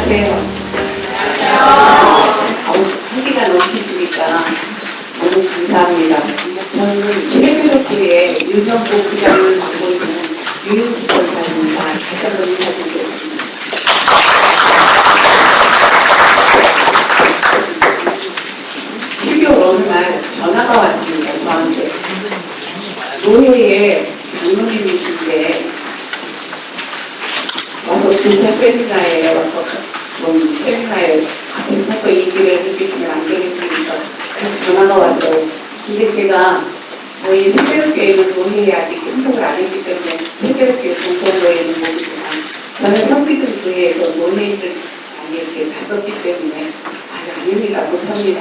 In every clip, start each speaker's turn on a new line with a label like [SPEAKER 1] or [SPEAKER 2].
[SPEAKER 1] 안녕하세요. 한기가 넘치시니까 너무 감사합니다. 저는 지뢰교육부의 윤정보 부장을 맡고 있는 유윤수 권사입니다. 다시 한번 인사드리겠습니다. 일요일 어느 날 전화가 왔습니다. 저한테. 노예의 장로님이신데 와서 교사 세미나에 와서 세미나에 앞에 서서 얘기를 해주시면 안 되겠습니까? 그래서 전화가 왔어요. 근데 제가 저희 새벽교회는 노예에 아직 신청을 안 했기 때문에 새벽교회 동성교회는 모르지만 저는 성비금 교회에서 노예를 이렇게 다뤘기 때문에 아닙니다. 못합니다.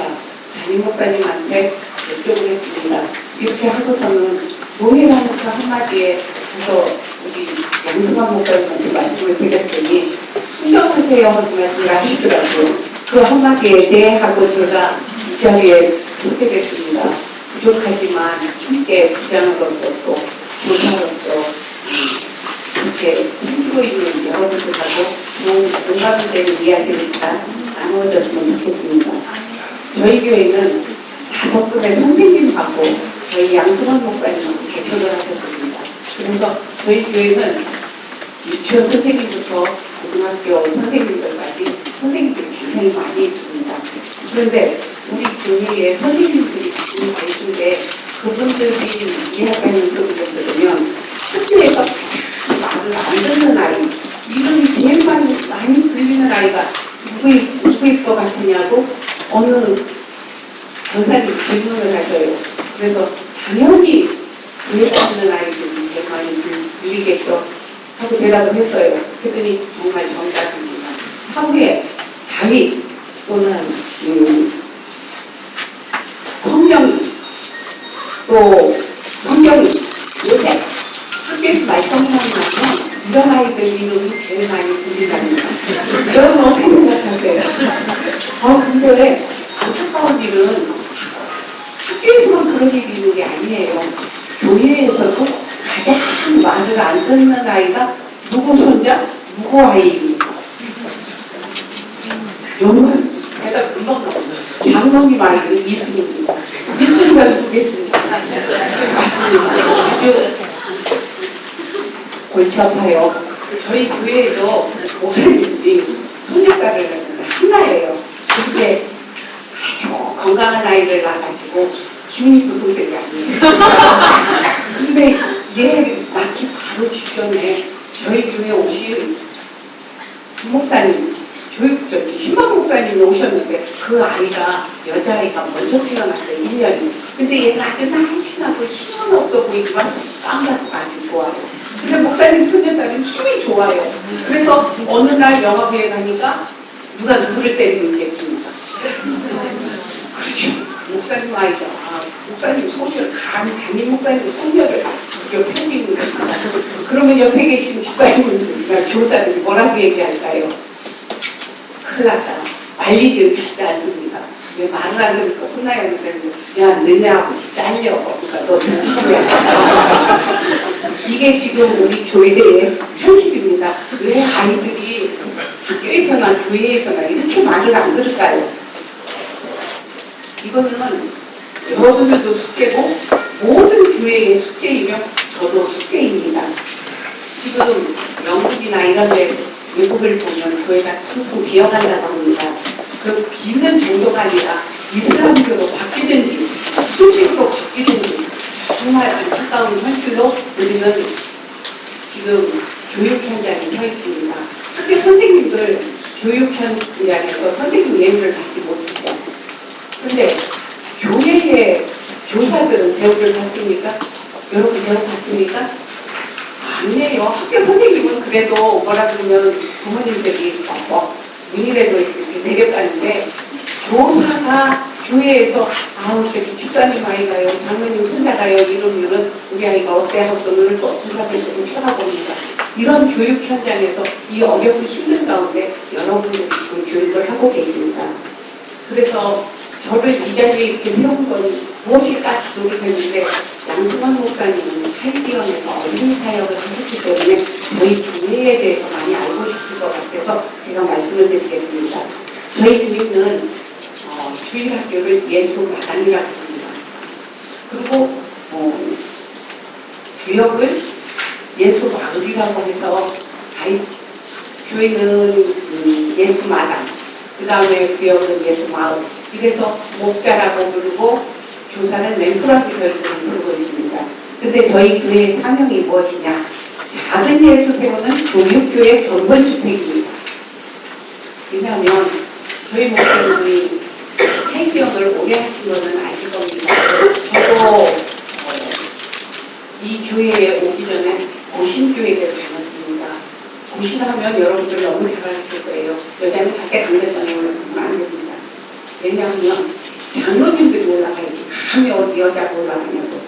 [SPEAKER 1] 담임 목사님한테 여쭤보겠습니다. 했습니다. 이렇게 하고서는 노예라는 그 한마디에 그래서 우리 양승환 목사님한테 말씀을 드렸더니 순정하세요 하는 말씀을 하시더라고요. 그 한마디에 대하고 제가 이 자리에 서게 됐습니다. 부족하지만 함께 부장으로서 또 교사로서 이렇게 힘들고 있는 여러분들하고 공감되는 이야기를 다 나누어졌으면 좋겠습니다. 저희 교회는 5급의 선생님하고 저희 양승환 목사님하고 개척을 하셨습니다. 그래서 저희 교회는 유치원 선생님부터 고등학교 선생님들까지 선생님들이 굉장히 많이 있습니다. 그런데 우리 교회에 선생님들이 많이 계신데 그분들이 이야기하는 소리를 들으면 학교에서 말을 안 듣는 아이, 이름이 제일 많이 들리는 아이가 누구일 것 같으냐고 어느 전사님 질문을 하셔요. 그래서 당연히 교회 다니는 아이들이 제일 많이 들리겠죠 하고 대답을 했어요. 그랬더니 정말 정답입니다. 사후에 다윗 또는 성경이 또 성경이 요새 학교에서 말썽이 나면 이런 아이들 이름이 제일 많이 들리답니다. 여러분 어떻게 생각하세요? 근데 안타까운 일은 학교에서만 그런 일이 있는 게 아니에요. 교회에서도 가장 말을 안 듣는 아이가 누구 손자? 누구 아이입니까? 여러분, 대답 금방 나옵니다. 장성이 말하는 이순입니다. 이순이라고 두겠습니다. 맞습니다. 골치 아파요. 저희 교회에도 목사님들이 손녀딸을 하나예요. 근데 아주 건강한 아이를 낳아가지고 기운이 부동들이 아니에요. 근데 얘 낳기 바로 직전에 저희 교회 오신 목사님, 희망 목사님이 오셨는데 그 아이가 여자아이가 먼저 태어났어요. 1년이. 근데 얘가 아주 날씬하고 힘은 없어 보이지만 깡같고 아주 좋아요. 근데 목사님 손녀딸은 힘이 좋아요. 그래서 어느 날 영화부에 가니까 누가 누구를 때리고 있겠습니까? 그렇죠. 목사님 아이가 목사님 손녀, 담임 목사님 손녀를 옆에 있는 거예요. 그러면 옆에 계신 집사님은 교사들이 뭐라고 얘기할까요? 큰일 났다. 말리지 않지 않습니다. 왜 말을 안 들으니까 혼나야 하는데, 야, 너네하고 잘려. 그러니까 너 누구야? 이게 지금 우리 교회의 현실입니다. 왜 아이들이 학교에서나 교회에서나 이렇게 말을 안 들을까요? 이거는 여러분들도 숙제고 모든 교회의 숙제이며 저도 숙제입니다. 지금 영국이나 이런 데 외국을 보면 교회가 퉁퉁 비어간다고 합니다. 그 비는 정도가 아니라 이슬람교로 바뀌든지 수식으로 바뀌든지 정말 안타까운 현실로 우리는 지금 교육 현장에 서 있습니다. 학교 선생님들 교육 현장에서 선생님 예우를 받지 못해요. 그런데 교회의 교사들은 대우를 받습니까? 여러분 대우 받습니까? 아니에요. 학교 선생님은 그래도 뭐라 그러면 부모님들이 문의라도 이렇게 내려가는데 교사가 교회에서 집사님 아이가요, 장모님 손자가요, 이러면은 우리 아이가 어때 하고서 눈을 또 둘러대고 쳐다봅니다. 이런 교육 현장에서 이 어렵고 힘든 가운데 여러분들이 지금 교육을 하고 계십니다. 그래서 저를 이 자리에 이렇게 세운 건 무엇일까 지도를 했는데 양승원 목사님은 사이비원에서 어린 사역을 하셨기 때문에 저희 교회에 대해서 많이 알고 싶을 것 같아서 제가 말씀을 드리겠습니다. 저희 교회는 주일학교를 예수마당이라고 합니다. 그리고 구역을 예수마을이라고 해서 교회는 예수마당, 그 다음에 구역은 예수마을, 이래서 목자라고 부르고 교사는 멘토라고 부르고 있습니다. 근데 저희 교회의 사명이 무엇이냐? 작은 예수 세우는 교육교회 견본주택입니다. 왜냐하면 저희 목사님이 해기역을 오래 하신 거는 아실 겁니다. 저도 이 교회에 오기 전에 고신교회를 다녔습니다. 고신하면 여러분들 너무 잘 아실 거예요. 여자는 작게 당대장에 올라가면 안 됩니다. 왜냐하면 장로님들이 올라가야지 감히 어디 여자가 올라가냐고.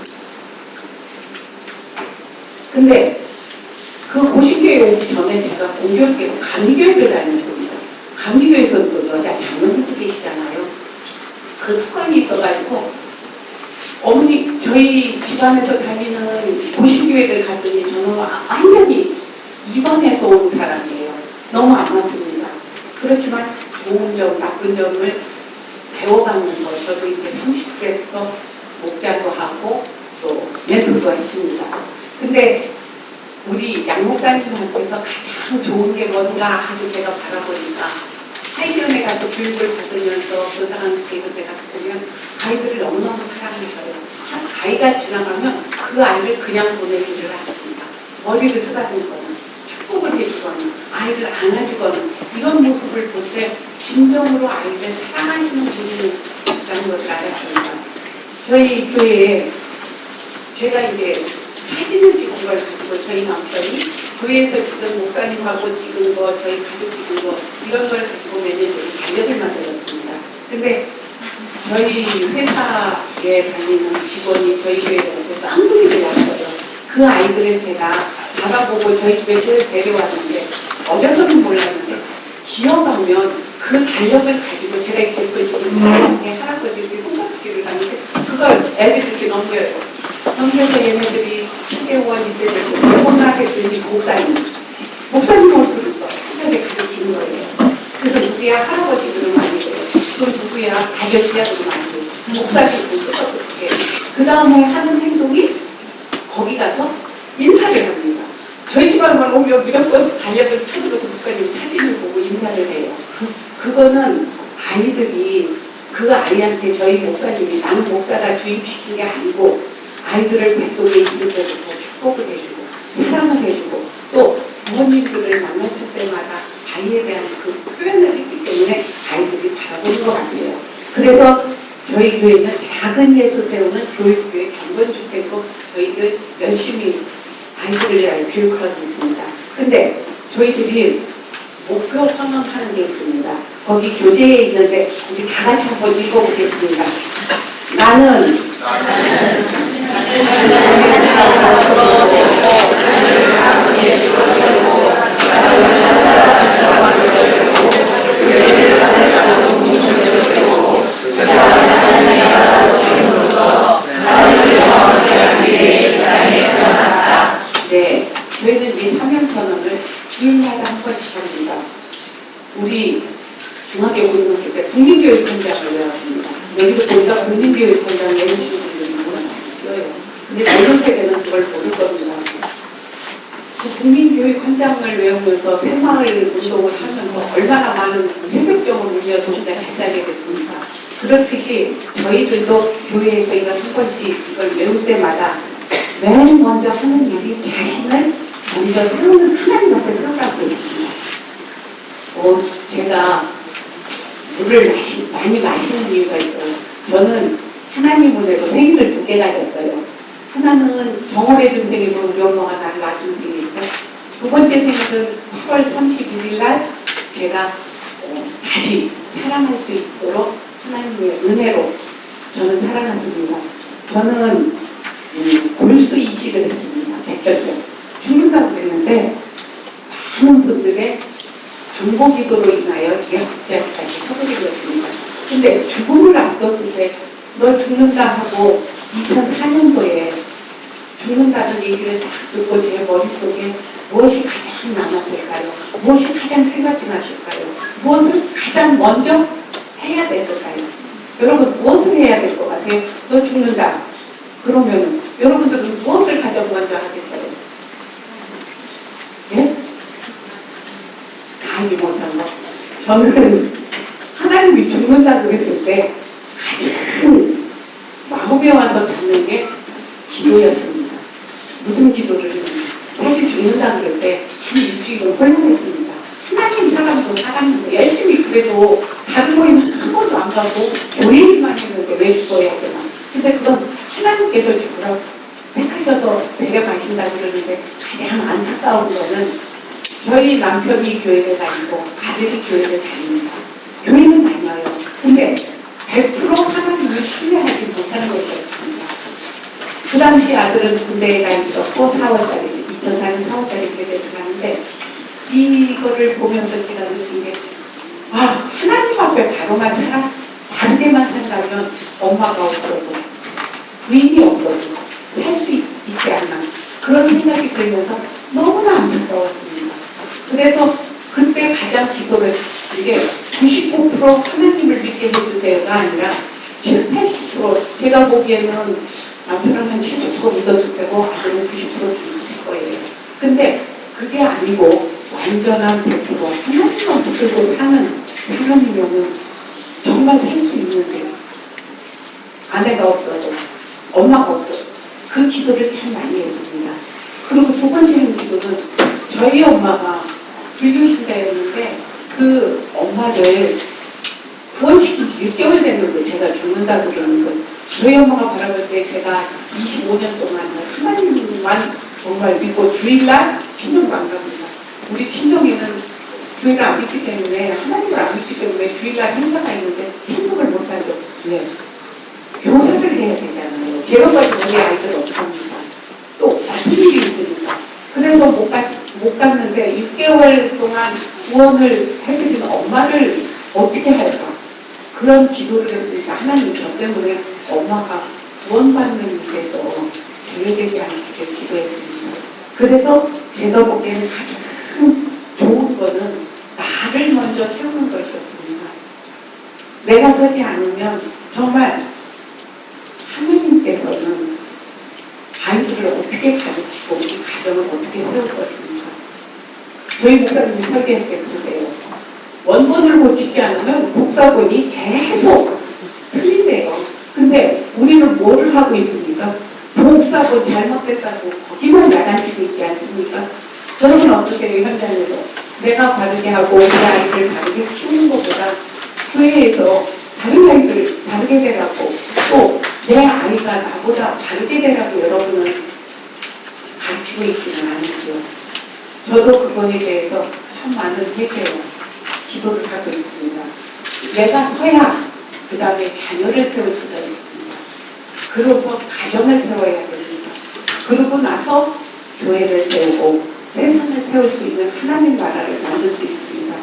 [SPEAKER 1] 근데 그 고신교회에 오기 전에 제가 공교육계로 감리교회를 다녔습니다. 감리교회에서도 여자 장로님들이 계시잖아요. 그 습관이 있어가지고 어머니 저희 집안에서 다니는 고신교회들 갔더니 저는 완전히 입원해서 온 사람이에요. 너무 안 맞습니다. 그렇지만 좋은 점, 나쁜 점을 배워가면서 저도 이제 30대부터 목자도 하고 또 멘토도 했습니다. 근데 우리 양 목사님한테서 가장 좋은 게 뭔가 하고 제가 바라보니까 사이비원에 가서 교육을 받으면서 교사관 계급에 가서 보면 아이들을 너무너무 사랑해서요. 한 아이가 지나가면 그 아이를 그냥 보내지를 않습니다. 머리를 쓰다듬거나 축복을 해주거나 아이를 안아주거나 이런 모습을 볼 때 진정으로 아이를 사랑하시는 분이 있다는 것을 알았습니다. 저희 교회에 제가 이제 사진을 찍은 걸 가지고 저희 남편이 교회에서 찍은 목사님하고 찍은 거, 저희 가족 찍은 거 이런 걸 가지고 매년 달력을 만들었습니다. 근데 저희 회사에 다니는 직원이 저희 교회에 오셔서 한국인을 왔어요. 그 아이들을 제가 받아보고 저희 집에 데려왔는데 어려서는 몰랐는데 기어가면 그 달력을 가지고 제가 이렇게 할아버지 이렇게 손가락질을 하는데 그걸 애들이 이렇게 넘겨요. 넘겨서 얘네들이 10개월 이제 혼나게 되니 목사님 옷을 한자리에 가르치는 거예요. 그래서 누구야 할아버지 그러면 안 돼요. 그럼 누구야 아저씨야 그러면 안 돼요. 목사님 그래서 그렇게 그 다음에 하는 행동이 거기 가서 인사를 합니다. 저희 집안만 오면 무조건 달력을 쳐들어서 목사님 사진을 보고 인사를 해요. 그거는 아이들이 그 아이한테 저희 목사님이 나는 목사가 주입시킨 게 아니고 아이들을 뱃속에 있을 때부터 축복을 해주고 사랑을 해주고 또 부모님들을 만났을 때마다 아이에 대한 그 표현을 했기 때문에 아이들이 바라보는 것 같아요. 그래서 저희 교회는 작은 예수 세우는 교육교회 견본주택으로 저희들 열심히 아이들을 교육하고 있습니다. 근데 저희들이 목표 선언하는 게 있습니다. 거기 교재에 있는데 우리 다 같이 한번 읽어보겠습니다. 나는 네, 저희는 이 사명선언을 주일마다 한 번씩 합니다. 우리 중학교 고등학교 때 국민교육원장을 외웠습니다. 여기도 보니까 국민교육원장 외우시는 분들이 있어요. 근데 모든 세대는 그걸 모를 겁니다. 그 국민교육원장을 외우면서 새마을 운동을 하면서 얼마나 많은 새벽경을 울려 도시가 발달하게 됐습니까? 그렇듯이 저희들도 교회에서 이걸 한 번씩 이걸 외울 때마다 맨 먼저 하는 일이 자신을 먼저 세우는 하나님 앞에 세우라고 있습니다. 제가 물을 많이 마시는 이유가 있어요. 저는 하나님 은혜로 생일을 2개 가졌어요. 하나는 정월의 중생이고 우리 엄마가 나를 낳은 생일이고 두 번째 생일은 8월 31일 날 제가 다시 사랑할 수 있도록 하나님의 은혜로 저는 살아났습니다. 저는 골수 이식을 했습니다. 100결절. 죽는다고 그랬는데 많은 분들의 중보기도로 인하여 예학자까지 서게 되었습니다. 근데 죽음을 앞뒀을 때 너 죽는다 하고 2004년도에 죽는다는 얘기를 딱 듣고 제 머릿속에 무엇이 가장 남았을까요? 무엇이 가장 생각이 나실까요? 무엇을 가장 먼저 해야 됐을까요? 여러분 무엇을 해야 될 것 같아요? 너 죽는다. 그러면 여러분들은 무엇을 가장 먼저 하겠어요? 예? 알지 못한 거. 저는 하나님이 죽는다 그랬을 때 가장 마음에 와서 듣는 게 기도였습니다. 무슨 기도를 했는지. 사실 죽는다 그럴 때 한 일주일을 홀로했습니다. 하나님 사람도 사람인데 열심히 그래도 다른 모임 한 번도 안 가고 교회일만 했는데 왜 죽어야 되나. 근데 그건 하나님께서 죽으라고 택하셔서 데려가신다 그러는데 가장 안타까운 거는 저희 남편이 교회를 다니고 아들이 교회를 다닙니다. 교회는 다녀요. 근데 100% 하나님을 신뢰하지 못하는 것이었습니다. 그 당시 아들은 군대에 가 있었고 4월달에 2004년 4월달에 교회를 가는데 이거를 보면서 제가 느낀 게 하나님 앞에 바로만 살아 다르게만 산다면 엄마가 없어도 부인이 없어도 살 수 있지 않나 그런 생각이 들면서 너무나 안타까웠습니다. 그래서 그때 가장 기도를 이게 99% 하나님을 믿게 해주세요가 아니라 7, 80% 제가 보기에는 남편은 한 70% 믿었을 테고 아들은 90% 믿을 거예요. 근데 그게 아니고 완전한 100% 하나님만 붙들고 사는 사람이면은 정말 살 수 있는데 아내가 없어도 엄마가 없어도 그 기도를 참 많이 했습니다. 그리고 두 번째는 기도는 저희 엄마가 불교신자였는데 그 엄마를 구원시킨 지 6개월 됐는데 제가 죽는다고 그러는 거예요. 저희 엄마가 바라볼 때 제가 25년 동안 하나님만 정말 믿고 주일날 친정도 안 갑니다. 우리 친정에는 주일을 안 믿기 때문에 하나님을 안 믿기 때문에 주일날 행사가 있는데 참석을 못하죠. 네. 교사를 해야 되잖아요. 제가 봐도 우리 아이들 어떡합니까? 또 나쁜 일이 있으니까. 그래서 못 갔는데 6개월 동안 구원을 하게 되는 엄마를 어떻게 할까? 그런 기도를 했으니까 하나님 저 때문에 엄마가 구원받는 데서 제외되지 않게 기도했습니다. 그래서 제가 보기에는 가장 좋은 거는 나를 먼저 세우는 것이었습니다. 내가 서지 않으면 정말 하느님께서는 아이들을 어떻게 가르치고 우리 가정을 어떻게 세울 것입니까? 저희 목사님이 설계했을 때 그래요. 원본을 고치지 않으면 복사본이 계속 틀린대요. 근데 우리는 뭐를 하고 있습니까? 복사본 잘못됐다고 거기만 야단치고 있지 않습니까? 여러분 어떻게 해요? 현장에서 내가 바르게 하고 우리 아이들 바르게 키우는 것보다 교회에서 다른 아이들 바르게 되라고 또 내 아이가 나보다 바르게 되라고 여러분은 가르치고 있지는 않으시죠. 저도 그거에 대해서 참 많은 회개와 기도를 하고 있습니다. 내가 서야 그 다음에 자녀를 세울 수가 있습니다. 그러고서 가정을 세워야 됩니다. 그러고 나서 교회를 세우고 세상을 세울 수 있는 하나님 나라를 만들 수 있습니다.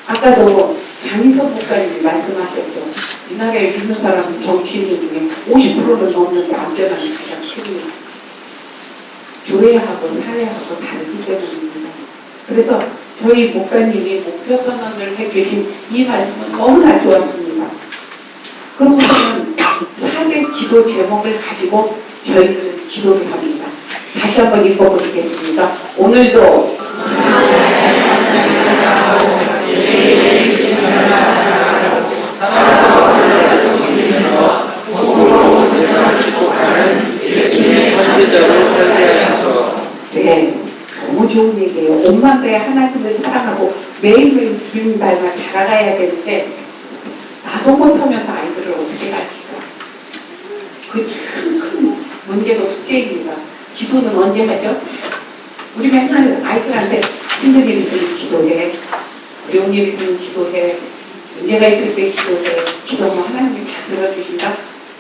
[SPEAKER 1] 아까도 장인석 목사님이 말씀하셨죠. 이 나라에 있는 사람 정치인 중에 50%는 넘는데 안전한 가장 큽니다. 교회하고 사회하고 다르기 때문입니다. 그래서 저희 목사님이 목표 선언을 해주신 이 말씀은 너무나 좋았습니다. 그러고서는 4대 기도 제목을 가지고 저희들은 기도를 합니다. 다시 한번 읽어보시겠습니다. 오늘도 네, 너무 좋은 얘기예요. 온만대 하나님을 사랑하고 매일매일 주님 닮아 자라가야 되는데 나도 못하면서 아이들을 어떻게 가르칠까? 그 참 큰 문제도 숙제입니다. 기도는 언제 하죠? 우리 맨날 아이들한테 힘든 일 있으면 기도해. 어려운 일 있으면 기도해. 문제가 있을 때 기도해. 기도하면 하나님이 다 들어주신다.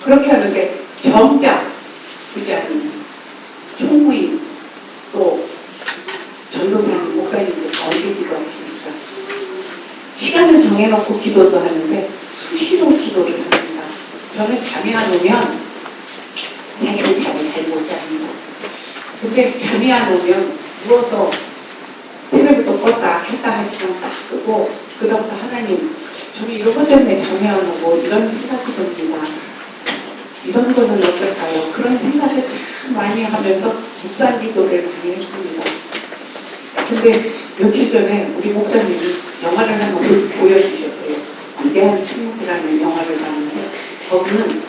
[SPEAKER 1] 그렇게 하는데 정작 부자는 총무인 또 전도사님 목사님들 언제 기도하십니까? 시간을 정해놓고 기도도 하는데 수시로 기도를 합니다. 저는 잠이 안 오면 자기는 잠을 잘 못 잡니다. 근데 잠이 안 오면 누워서 테레비도 껐다 켰다 하시면 딱 끄고 그다음부터 하나님 저는 이런 것 때문에 잠이 안 오고 이런 생각이 듭니다. 이런 거는 어떨까요? 그런 생각을 참 많이 하면서 묵상 기도를 많이 했습니다. 근데 며칠 전에 우리 목사님이 영화를 한번 보여주셨어요. 위대한 침묵이라는 영화를 봤는데 거기는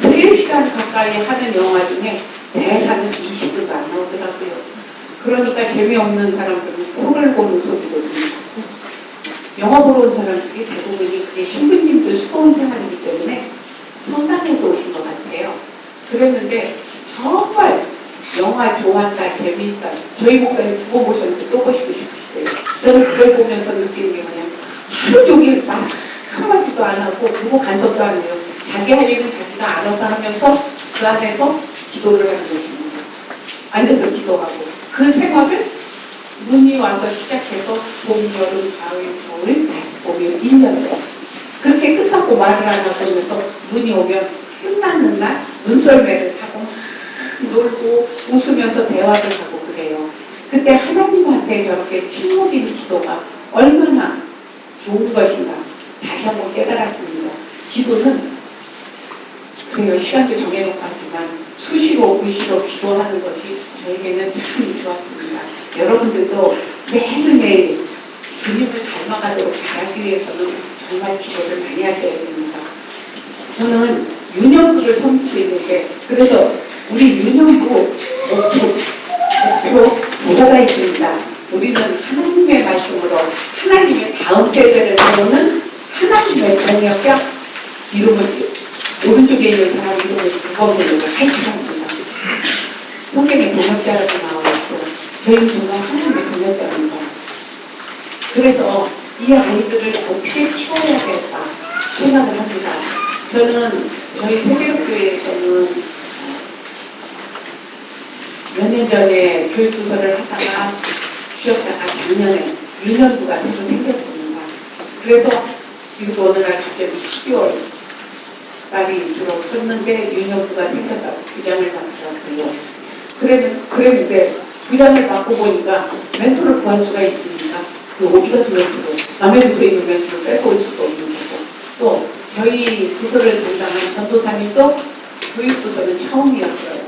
[SPEAKER 1] 3시간 가까이 하는 영화 중에 대사는 20분도 안 나오더라고요. 그러니까 재미없는 사람들은 코를 고는 소리거든요. 영화 보러 온 사람들이 대부분이 그게 신부님들 수고한 생활이기 때문에 성당에서 오신 것 같아요. 그랬는데 정말 영화 좋았다, 재미있다. 저희 목사님 그거 보셨는데 또 보시고 싶으시대요. 저는 그걸 보면서 느끼는 게 뭐냐면 하루 종일 막 한마디도 안 하고 누구 간섭도 안 해요. 자기 할 일은 자기가 알아서 하면서 그 안에서 기도를 하는 것입니다. 앉아서 기도하고 그 생활을 눈이 와서 시작해서 봄, 여름, 가을, 겨울, 봄이 1년 그렇게 끝나고 말을 안 하면서 눈이 오면 끝나는 날 눈썰매를 타고 놀고 웃으면서 대화를 하고 그래요. 그때 하나님한테 저렇게 침묵인 기도가 얼마나 좋은 것인가 다시 한번 깨달았습니다. 기도는 그래요. 시간도 정해놓고 하지만 수시로 무시로 기도하는 것이 저에게는 참 좋았습니다. 여러분들도 매일매일 주님을 닮아가도록 잘하기 위해서는 정말 기도를 많이 하셔야 됩니다. 저는 유년부를 섬기고 있는데 그래서 우리 유년부 목표 보좌가 있습니다. 우리는 하나님의 말씀으로 하나님의 다음 세대를 세우는 하나님의 동역자 이름을 오른쪽에 있는 사람 이름을 두번으로 할지합니다. 성경에 동역자라고 나와있고 저희는 정말 하나님의 동역자입니다. 그래서 이 아이들을 어떻게 키워야겠다 생각을 합니다. 저는 저희 세계교회에서는 몇 년 전에 교육부서를 하다가 쉬었다가 작년에 유년부가 새로 생겼습니다. 그래서 그리고 어느 날 갑자기 12월 달이 들어섰는데 유년부가 생겼다고 부장을 받더라고요. 그랬는데 부장을 받고 보니까 멘토를 구할 수가 있습니다. 그 어디 같은 멘토로 남의 부서에 있는 멘토를 뺏어올 수도 없는 거고 또 저희 부서를 담당한 전도사님도 교육부서는 처음이었어요.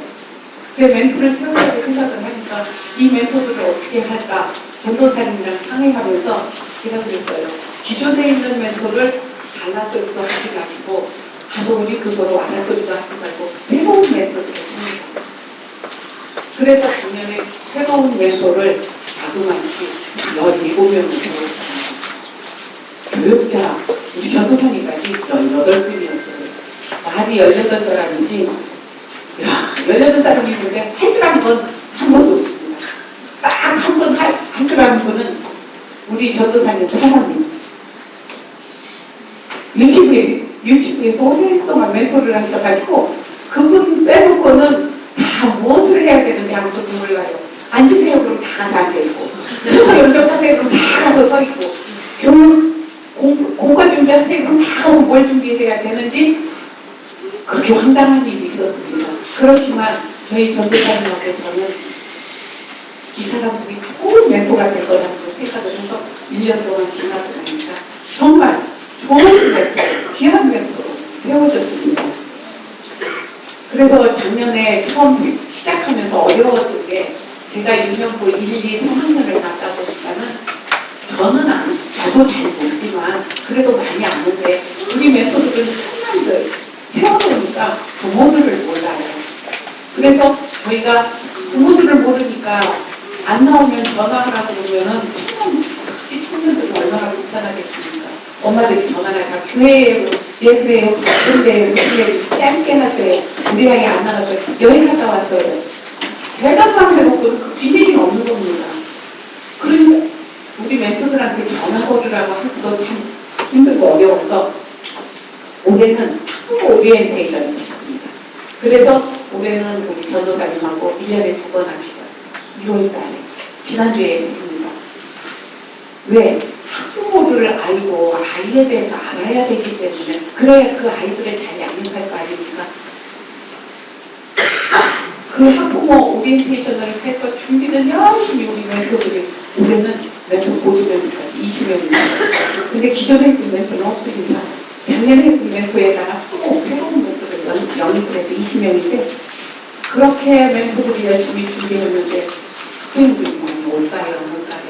[SPEAKER 1] 제 멘토를 세우려고 생각을 하니까 이 멘토들을 어떻게 할까 전도사님이랑 상의하면서 제가 그랬어요. 기존에 있는 멘토를 달라서도 하지 마시고 가서 우리 부서로 알아서도 하지 말고 새로운 멘토들을 찾는다. 그래서 작년에 새로운 멘토를 자그마치 17명을 세웠어요. 교육자 우리 전도사님까지 18분이었어요. 말이 18사람이지 야, 18사람이 있는데 할 줄 아는 건 한 번도 없습니다. 딱 한 번 할 줄 아는 분은 우리 전도사님 사장님. 유치부에서 오랫동안 멘토를 하셔가지고 그분 빼놓고는 다 무엇을 해야 되는지 아무것도 몰라요. 앉으세요 그럼 다 가서 앉아있고 서서 연결하세요 그럼 다 가서 서있고 공과 준비하세요 그럼 다 가서 뭘 준비해야 되는지 그렇게 황당한 일이 있었습니다. 그렇지만 저희 전도사님한테 저는 이 사람들이 좋은 멘토가 될 거라고 생각을 해서 1년 동안 지나고 나니까 정말 좋은 멘토, 귀한 멘토로 세워졌습니다. 그래서 작년에 처음 시작하면서 어려웠던 게 제가 유년부 1, 2, 3학년을 갔다 보니까는 저는 저도 잘 모르지만 그래도 많이 아는데 우리 멘토들은 청년들 세워보니까 부모들을 몰라요. 그래서 저희가 부모들을 모르니까 안 나오면 전화하라고 그러면은 청년들은 얼마나 불편하겠습니까? 엄마들이 전화를 다 교회에 예수예요, 바쁜데요, 교회에 짧게 하세요. 우리 아이 안 나가서 여행 갔다 왔어요. 대답만 해놓고는 그 뒷얘기가 없는 겁니다. 그러니까 우리 멘토들한테 전화 걸으라고 하기도 참 힘들고 어려워서 올해는 학부 오리엔테이션이 있습니다. 그래서 올해는 우리 전도사님하고 1년에 2번 합시다. 1월달에 지난주에 했습니다. 왜? 학부모를 알고 아이에 대해서 알아야 되기 때문에 그래야 그 아이들을 잘 양육할 그 학부모 오리엔테이션을 해서 준비는 열심히 우리 멘토들이 올해는 멘토 보조면이니까 20명입니다. 근데 기존에 했던 멘토는 없으니까 작년에 했던 멘토에다가 또 새로운 멘토를 영입을 해서 20명인데 그렇게 멘토들이 열심히 준비했는데 학생들이 많이 올까요? 올까요?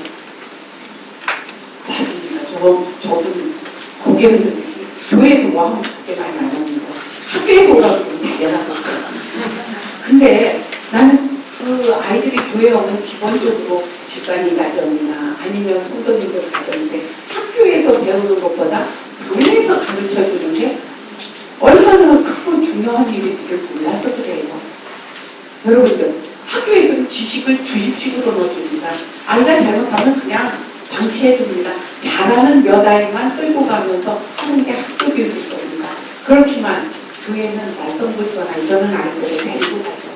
[SPEAKER 1] 맞습니다. 저도 고개를 들으시 교회에서 뭐 하면 그렇게 많이 안 합니다. 학교에서 오라고 연락했어요. 근데 나는 그 아이들이 교회 오면 기본적으로 집안이 가정이나 아니면 성도님들 가정인데 학교에서 배우는 것보다 교회에서 가르쳐 주는 게 얼마나 크고 중요한 일인지를 몰라서 그래요. 여러분들 학교에서는 지식을 주입식으로 넣어줍니다. 아이가 잘못하면 그냥 방치해줍니다. 잘하는 몇 아이만 끌고 가면서 하는 게 학교 교육일 겁니다. 그렇지만 교회는 말썽부리거나 이러는 아이들을 데리고 가서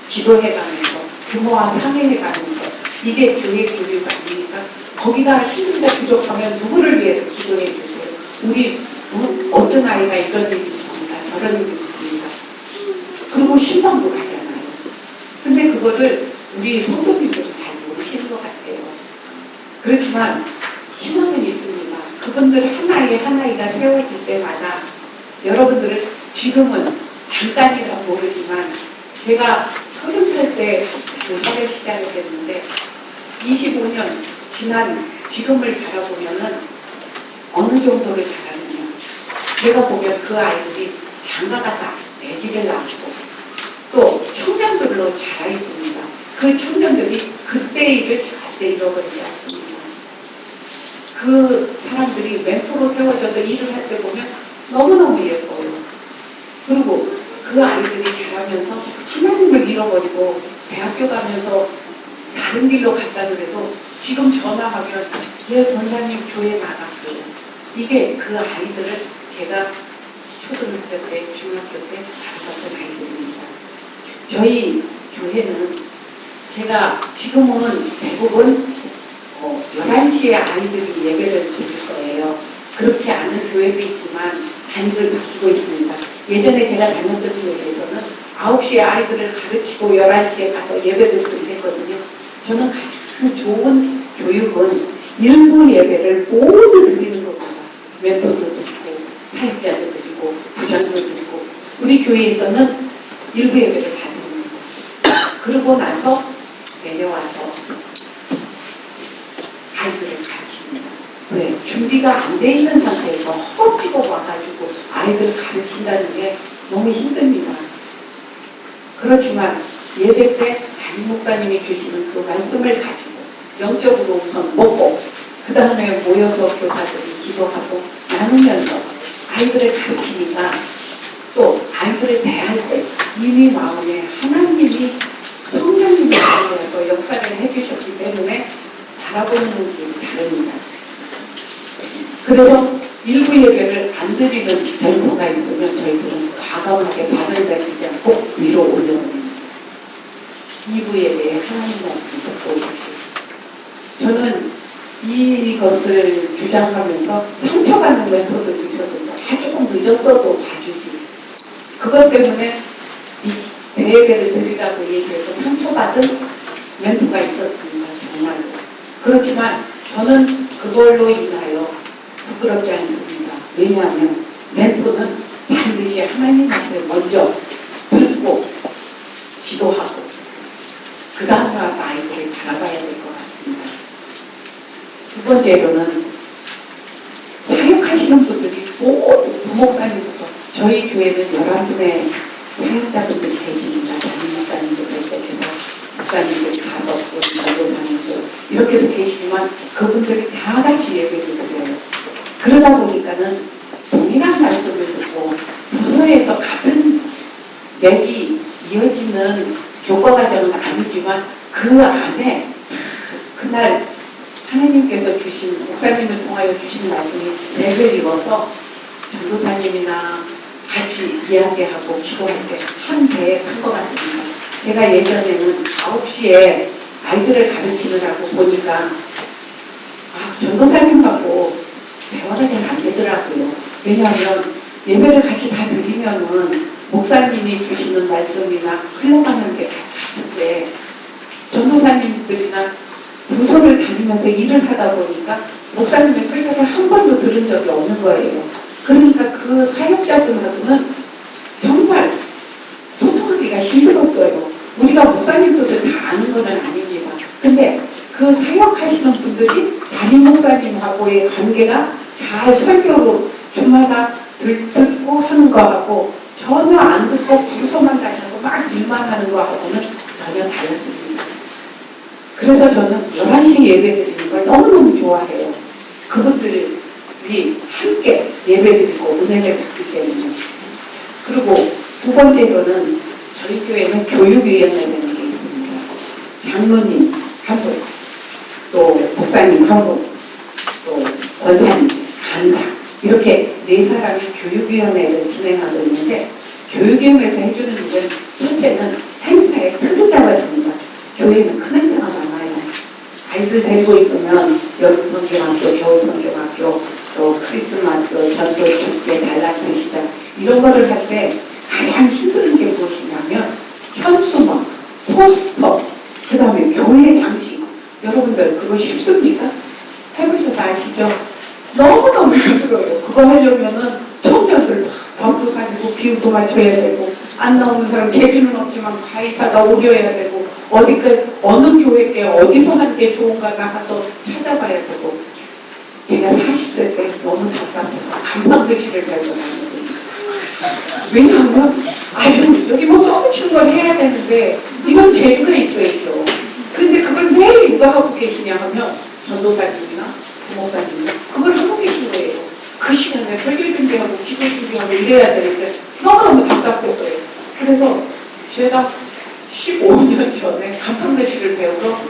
[SPEAKER 1] 기도해가면서 부모와 상의해가면서 이게 교회 교육 아니니까 거기가 힘들고 부족하면 누구를 위해서 기도해 주세요. 우리 어떤 아이가 이런 일이 있습니다. 저런 일이 있습니다. 그리고 신방도 가잖아요. 근데 그거를 우리 성도님들은 잘 모르시는 것 같아요. 그렇지만 희망은 있습니다. 그분들 하나이가 세워질 때마다 여러분들을 지금은 잠깐이라 모르지만 제가 30살 때 교사를 시작을 했는데 25년 지난 지금을 바라보면은 어느 정도를 잘하느냐. 제가 보면 그 아이들이 장가가 다 아기를 낳고 또 청년들로 자라 있습니다. 그 청년들이 그때의 일을 절대 잃어버리지 않습니다. 그 사람들이 멘토로 세워져서 일을 할 때 보면 너무너무 예뻐요. 그리고 그 아이들이 자라면서 하나님을 잃어버리고 대학교 가면서 다른 길로 갔다 그래도 지금 전화하면 예 전사님 교회 나갔어요. 이게 그 아이들을 제가 초등학교 때, 중학교 때 가르쳤던 아이들입니다. 저희 교회는 제가 지금은 대부분 11시에 아이들이 예배를 드릴 거예요. 그렇지 않은 교회도 있지만 단위를 바뀌고 있습니다. 예전에 제가 다녔던 교회에서는 9시에 아이들을 가르치고 11시에 가서 예배를 드렸거든요. 저는 가장 좋은 교육은 일부 예배를 모두 드리는 겁니다. 멘토도 드리고 사역자도 드리고 부장도 드리고 우리 교회에서는 일부 예배를 다 드립니다. 그러고 나서 내려와서 아이들을 가르칩니다. 왜? 준비가 안 돼 있는 상태에서 허겁지겁 와가지고 아이들을 가르친다는 게 너무 힘듭니다. 그렇지만 예배 때 담임 목사님이 주시는 그 말씀을 가지고 영적으로 우선 먹고 그 다음에 모여서 교사들이 기도하고 나누면서 아이들을 가르치니까 또 아이들을 대할 때 이미 마음에 하나님이 성령님이 나오셔서 역사를 해주셨기 때문에 바라보는 게 다릅니다. 그래서 일부 예배를 안 드리는 전도가 있으면 저희들은 과감하게 받을 때 그냥 꼭 위로 올려놓습니다. 2부 예배에 하나님 말씀 듣고 오십시오. 저는 이것을 주장하면서 상처받는 멘토들도 있었거든요. 조금 늦었어도 봐주지. 그것 때문에 이 대예배를 드리라고 얘기해서 상처받은 멘토가 있었습니다. 정말로. 그렇지만 저는 그걸로 인하여 부끄럽지 않습니다. 왜냐하면 멘토는 반드시 하나님 앞에 먼저 듣고 기도하고 그 다음에 와서 아이들을 바라봐야 될 것 같습니다. 두 번째로는 사역하시는 분들이 모두 부목사님부터 저희 교회는 11분의 사역자분들이 계십니다. 담임 목사님들 시작해서 목사님들 5분, 전도사님들 이렇게 해서 계시지만 그분들이 다 같이 예배를 드려요. 그러다 보니까는 동일한 말씀을 듣고 부서에서 같은 맥이 이어지는 교과과정은 아니지만 그 안에 그날 하나님께서 주신 목사님을 통하여 주신 말씀이 맥을 이어서 전도사님이나 같이 이야기하고 기도할 때 한 배에 탄 것 같습니다. 제가 예전에는 9시에 아이들을 가르치느라고 보니까 전도사님하고 대화가 잘 안 되더라고요. 왜냐하면 예배를 같이 다 드리면은 목사님이 주시는 말씀이나 흘러가는 게 있는데 전도사님들이나 부서를 다니면서 일을 하다 보니까 목사님의 설교를 한 번도 들은 적이 없는 거예요. 그러니까 그 사역자들하고는 정말 소통하기가 힘들었어요. 우리가 목사님들을 다 아는 건 아닙니다. 근데 그 사역하시는 분들이 담임 목사님하고의 관계가 잘 설교로 주마다 듣고 하는 거하고 전혀 안 듣고 부서만 다니고 막 일만 하는 거하고는 전혀 달랐습니다. 그래서 저는 11시 예배 드리는 걸 너무너무 좋아해요. 그분들이 함께 예배 드리고 은혜를 받기 때문에. 그리고 두 번째로는 저희 교회는 교육위원회라는 게 있습니다. 장로님 한 분, 또 목사님 한 분, 또 권사님, 간사 이렇게 네 사람이 교육위원회를 진행하고 있는데 교육위원회에서 해주는 일은 첫째는 행사에 큰 자가 됩니다. 교회는 큰 행사가 많아요. 아이들 데리고 있으면 여름성경학교, 겨울성경학교, 또 크리스마스, 전도축제, 단락회 시작 이런 거를 할 때 가장 힘든 게 무엇이냐면 현수막, 포스터, 그 다음에 교회 장식. 여러분들 그거 쉽습니까? 해보셔서 아시죠? 너무너무 힘들어요. 그거 하려면은 청년들 밥도 사주고 비용도 맞춰야 되고 안 나오는 사람 재주는 없지만 가입하다 오려야 되고 어느 교회께 어디서 하는 게 좋은가 나가서 찾아봐야 되고 제가 40세 때 너무 답답해서 감방글씨를 발견했거든요. 왜냐하면 아주 여기 뭐 써붙이는 걸 해야 되는데 이건 재주가 있어야죠. 근데 그걸 왜 누가 하고 계시냐 하면 전도사님이나 부목사님이나 그걸 하고 계신 거예요. 그 시간에 설교 준비하고 기도 준비하고 이래야 되는데 너무너무 답답했어요. 그래서 제가 15년 전에 간판글씨를 배우러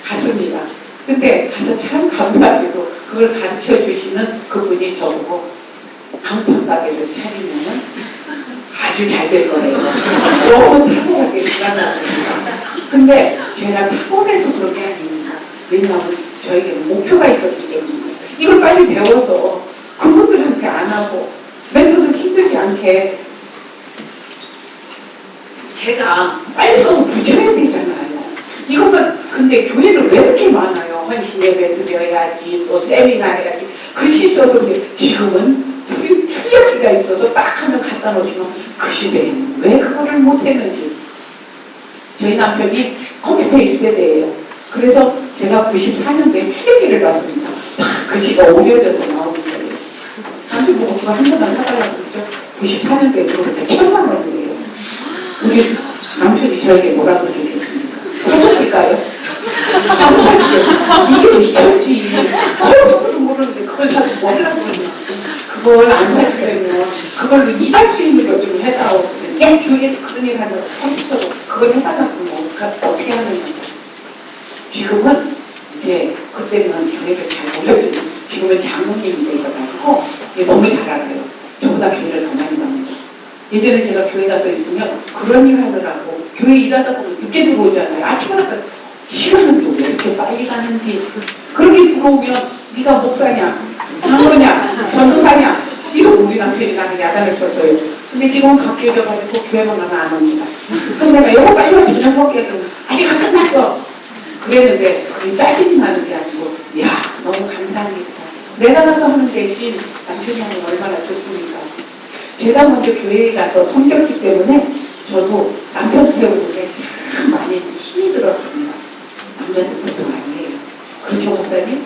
[SPEAKER 1] 갔습니다. 근데 가서 참 감사하게도 그걸 가르쳐 주시는 그분이 저보고 간판 가게를 차리면은 아주 잘 될 거예요. 너무 탁월하게 불안합니다. 근데 제가 탁월해서 그런 게 아닙니다. 왜냐하면 저에게 목표가 있었기 때문에 이걸 빨리 배워서 그분들한테 안 하고 멘토도 힘들지 않게 제가 빨리 써서 붙여야 되잖아요. 이것만 근데 교회는 왜 이렇게 많아요? 헌신 예배 드려야지 또 세미나 해야지 글씨 써서 지금은 출력기가 있어서 딱 하면 갖다 놓으시면 그 시대에는 왜 그거를 못했는지. 저희 남편이 컴퓨터 1세대예요. 그래서 제가 94년도에 출력기를 봤습니다. 글씨가 오려져서 나오는 거예요. 남편 보고 그거 한 번만 사달라고 그랬죠. 94년도에 그렇게 1,000만 원이에요. 우리 남편이 저에게 뭐라고 그러겠습니까? 사줬을까요? 안 사주죠. 이게 미쳤지. 그것도 모르는데 그걸 사서 뭐 하려고 그러냐. 그걸 안 사주려면 그걸로 일할 수 있는 것 좀 해다오. 야, 교회에서 그런 일 하면 컴퓨터로 그걸 해달라고 뭐 어떻게 하는 건가. 지금은 이제 그때는 교회를 잘 몰려주는 지금은 장로님이 되셔가지고 너무 잘 알아요. 저보다 교회를 더 많이 갑니다. 예전에 제가 교회 가서 있으면 그런 일 하느라고 교회 일하다 보면 늦게 들어오잖아요. 아침에 나가 시간은 또 왜 이렇게 빨리 가는지. 그렇게 들어오면 네가 목사냐, 장로냐, 전도사냐 이러고 우리 남편이 나한테 야단을 쳤어요. 근데 지금은 바뀌어져가지고 교회만 가면 안 옵니다. 그래서 내가 이거 빨리 와 저녁 먹게 해서 아직 안 끝났어. 그랬는데 그게 짜증이 나는 게 아니고 야 너무 감사합니다. 내가 가서 하는 대신 남편이 하면 얼마나 좋습니까? 제가 먼저 교회에 가서 섬겼기 때문에 저도 남편 세우는데 참 많이 힘이 들었습니다. 남자들 보통 아니에요. 그렇죠 목사님?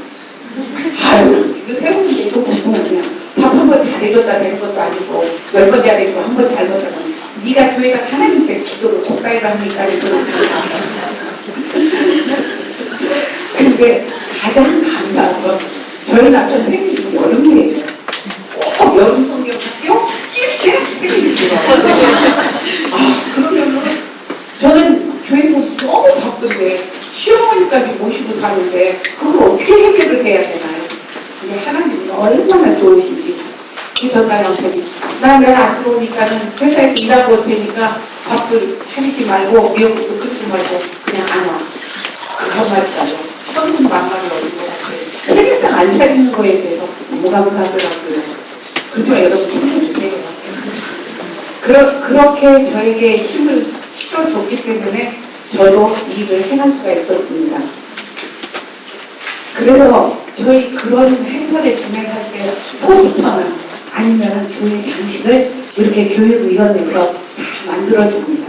[SPEAKER 1] 아유 이거 세우는데 이거 보통 그냥 밥 한 번 잘해줬다 되는 것도 아니고 10번 잘해주고 한 번 잘못하면 네가 교회가 하나님께 기도로 독가이를 합니까? 근데 가장 감사한 건 저희 남편 생일이 여름이에요. 꼭 여름 성경 학교 이렇게 생일이 좋아요. 그러면은 저는 교회에서 너무 바쁜데 시어머니까지 모시고 사는데 그걸 어떻게 해결을 해야 되나요? 근데 하나님이 얼마나 좋으신지. 저 남편이 내가 안 들어오니까는 회사에서 일하고 올 테니까 밥도 차리지 말고 미역국도 끓이지 말고 그냥 안 와. 그 한마디가요. 천국 만만을 얻은 것 같아요. 세계상 안 차리는 거에 대해서 너무 감사하더라고요. 그렇지만 여러분 힘을 주세요. 그렇게 저에게 힘을 실어 풀어줬기 때문에 저도 이 일을 행할 수가 있었습니다. 그래서 저희 그런 행사를 진행할 때 포스터나 아니면 교회 장식을 이렇게 교육위원회에서 다 만들어줍니다.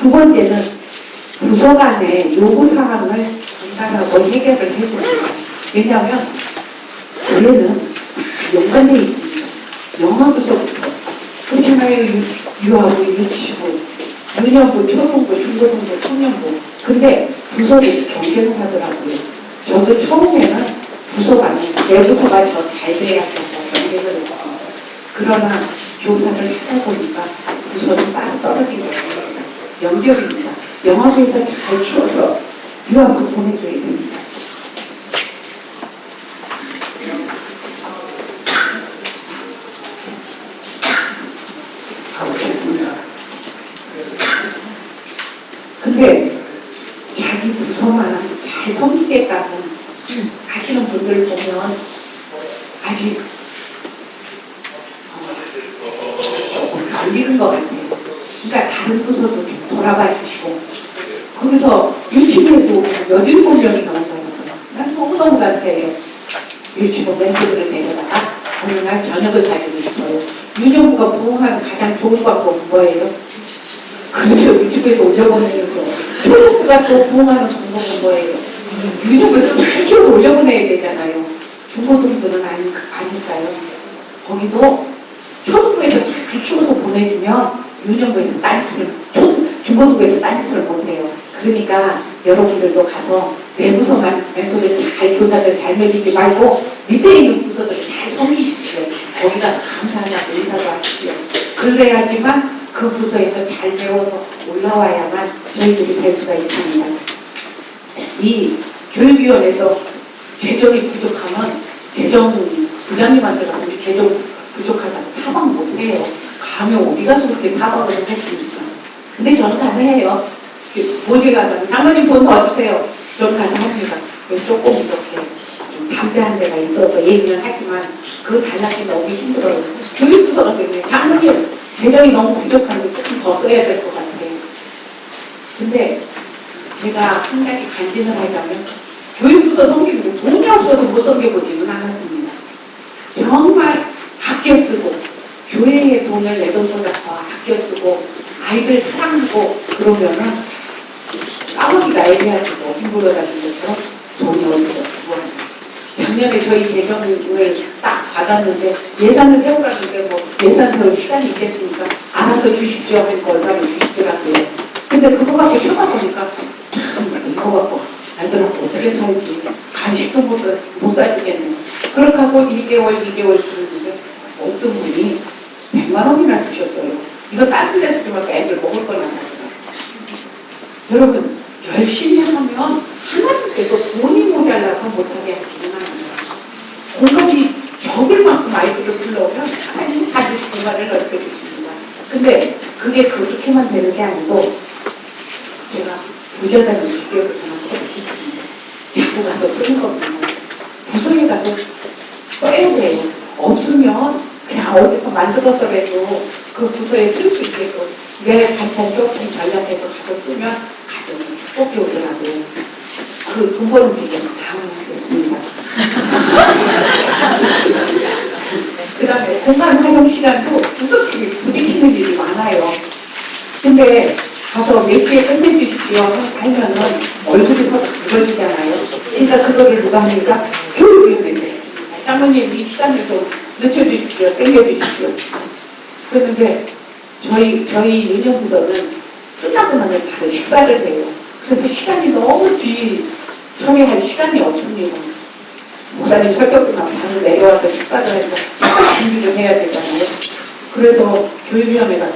[SPEAKER 1] 두 번째는 부서 간의 요구사항을 전달하고 해결을 해줍니다. 왜냐하면 교회는 연관되어 있습니다. 영어부서부터 그렇잖아요. 유아부, 유치부, 유년부, 초중부, 중고등부, 청년부. 근데 부서들이 경쟁을 하더라고요. 저도 처음에는 부서가 아니고 내 부서가 더 잘 돼야겠다 경쟁을 했습니다. 그러나 교사를 하다 보니까 부서는 따로 떨어지게 됩니다. 연결입니다. 영화부에서 잘 키워서 유아부 보내줘야 됩니다. 가보겠습니다. 근데 자기 부서만 잘 섬기겠다고 하시는 분들 보면 아직 안 믿은 것 같아요. 그러니까 다른 부서도 좀 돌아봐 주시고 거기서 유치부에서 몇 일곱 명이 나온다고 난 너무너무 감사해요. 유치부 멘토들을 데려다가 어느 날 저녁을 사주고 싶어요. 유년부가 부흥하는 가장 좋은 방법은 뭐예요? 그렇죠. 유치부에서 올려보내는 거. 초중부가 또 부흥하는 방법은 뭐예요? 유년부에서 잘 키워서 올려보내야 되잖아요. 중고등부는 아닐까요? 거기도 초등부에서 잘 키워서 보내주면 유년부에서 딴짓을, 중고등부에서 딴짓을 못해요. 그러니까 여러분들도 가서 내 부서만 멘토들 잘 교사들 잘 먹이지 말고 밑에 있는 부서들 잘 섬기십시오. 거기다 감사하다고 인사도 하십시오. 그래야지만 그 부서에서 잘 배워서 올라와야만 저희들이 될 수가 있습니다. 이 교육위원회에서 재정이 부족하면 재정 부장님한테 가서 우리 재정 부족하다고 타방 못해요. 가면 어디 가서 그렇게 타방을 했습니까? 근데 저는 가서 해요. 모질하다면 장모님 돈 더 주세요. 저는 가서 합니다. 조금 이렇게 좀 담대한 데가 있어서 얘기는 하지만 그 달라기 너무 힘들어요. 교육부서가 되네. 장모님 재정이 너무 부족한데 조금 더 써야 될 것 같아요. 근데 제가 한 가지 간증을 하자면 교육부서 섬기는 게 돈이 없어서 못 섬겨보지는 않았습니다. 정말 아껴 쓰고 교회에 돈을 내던 보다 더 아껴 쓰고 아이들 사랑하고 그러면은 까먹기가 애매하고 힘들어가지고 돈이 어디서 구합니다. 작년에 저희 재정을 딱 받았는데 예산을 세우라는데 뭐 예산 세울 시간이 있겠습니까? 알아서 주십시오 하니까 얼마나 주시더라고요. 근데 그거밖에 쳐다보니까 참 이거 갖고 알더라고 어떻게 살지 간식도 못 사주겠네. 그렇게 하고 2개월 주는데 어떤 분이 100만 원이나 주셨어요. 이거 다른 데서 주면 애들 먹을 거나 하더라고요. 여러분 열심히 하면 하나씩 돼서 돈이 모자라서 못하게 하지는 않아요. 공급이 적을 만큼 아이들을 불러오면 하나님 다시 공간을 넓혀주십니다. 근데 그게 그렇게만 되는 게 아니고 제가 부자다는 기계를 전화해서 있습니다. 자꾸 가서 쓰는 거거든요. 부서에 가서 써야 돼요. 없으면 그냥 어디서 만들어서라도 그 부서에 쓸 수 있게끔 내 반찬 조금 전략해서 가서 쓰면 가족이 축복이 오더라고요. 그 돈 버는 비결은 다음에 하겠습니다. 그 다음에 공간 활용 시간도 부서끼리 부딪히는 일이 많아요. 근데 가서 몇 시에 끝내주십시오 하면은 얼굴이 더 붉어지잖아요. 그러니까 그거를 누가 합니까? 교육위원회인데 장모님 이 시간을 좀 늦춰주십시오. 땡겨주십시오. 그런데 저희 유년부서는 끝나고 나면 바로 식사를 해요. 그래서 시간이 너무 처리할 시간이 없습니다. 목사님 설교 끝나면 바로 내려와서 식사를 해서 준비를 해야 되잖아요. 그래서 교육위원회가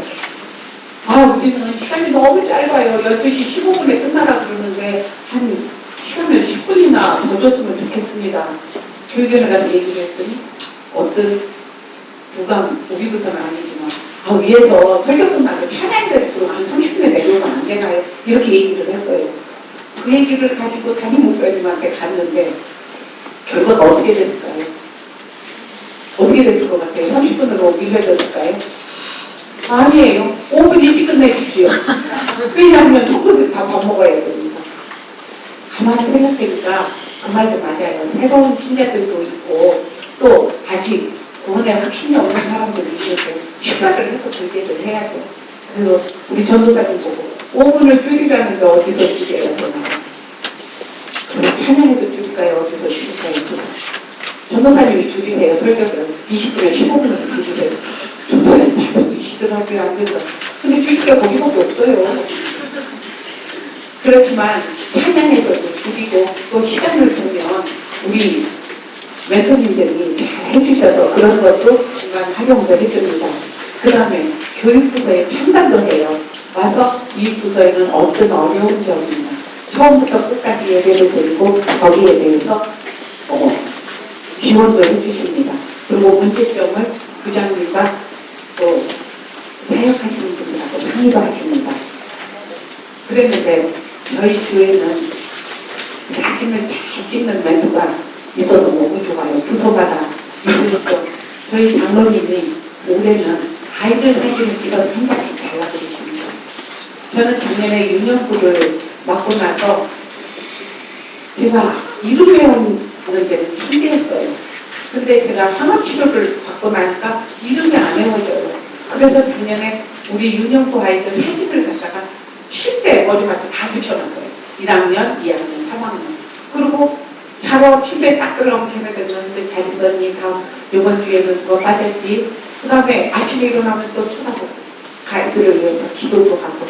[SPEAKER 1] 우리는 시간이 너무 짧아요. 12시 15분에 끝나라 그러는데 한 시간을 10분이나 더 줬으면 좋겠습니다. 교육위원회 가서 얘기를 했더니 어떤 누가 우리 부서는 아니지만 위에서 설교 끝나고 찬양대로 한 30분에 내려오면 안 되나요? 이렇게 얘기를 했어요. 그 얘기를 가지고 담임 목사님한테 갔는데 결과가 어떻게 됐을까요? 어떻게 됐을 것 같아요? 30분으로 밀려졌을까요? 아니에요. 5분 일찍 끝내주십시오. 왜냐하면 친구들 다 밥 먹어야 되니까. 가만히 생각해보니까 그 말도 맞아요. 새로운 신자들도 있고 또 아직 구원에 확신이 없는 사람들이 있는데 식사를 해서 불제를 해야죠. 그래서 우리 전도사님 보고 5분을 줄이라는데 어디서 줄여야 되나요? 찬양해도 줄일까요? 어디서 줄일까요? 전도사님이 줄이세요. 설교를 20분에 15분을 줄이세요. 전도사님 말도 드시더라고요. 안 된다. 근데 줄일 게 거기밖에 없어요. 그렇지만 찬양에서도 줄이고 또 시간을 두면 우리 멘토님들이 잘 해주셔서 그런 것도 중간 활용도 해줍니다. 그 다음에 교육부서에 참관도 해요. 와서 이 부서에는 어떤 어려운 점이 있나 처음부터 끝까지 예배를 드리고 거기에 대해서 지원도 해주십니다. 그리고 문제점을 부장님과 또 사역하시는 분들하고 상의도 하십니다. 그랬는데 저희 교회는 사진을 잘 찍는 멘토가 있어서 너무 좋아요. 부서마다 있으니까 저희 장로님이 올해는 아이들 사진을 찍어서 한 장씩 달라드리십니다. 저는 작년에 유년부를 맡고 나서 제가 이름 외우는 데는 신기했어요. 근데 제가 항암치료를 받고 나니까 이름이 안 외워져요. 그래서 작년에 우리 유년부 아이들 사진을 갖다가 침대에 머리맡에 다 붙여놨어요. 1학년, 2학년, 3학년. 그리고 자러 침대에 딱 들어가면 생각했는데 잘 있었니? 다음 이번 주에는 뭐 빠졌지? 그 다음에 아침에 일어나면 또 수다고 가이드를 위해서 기도도 하고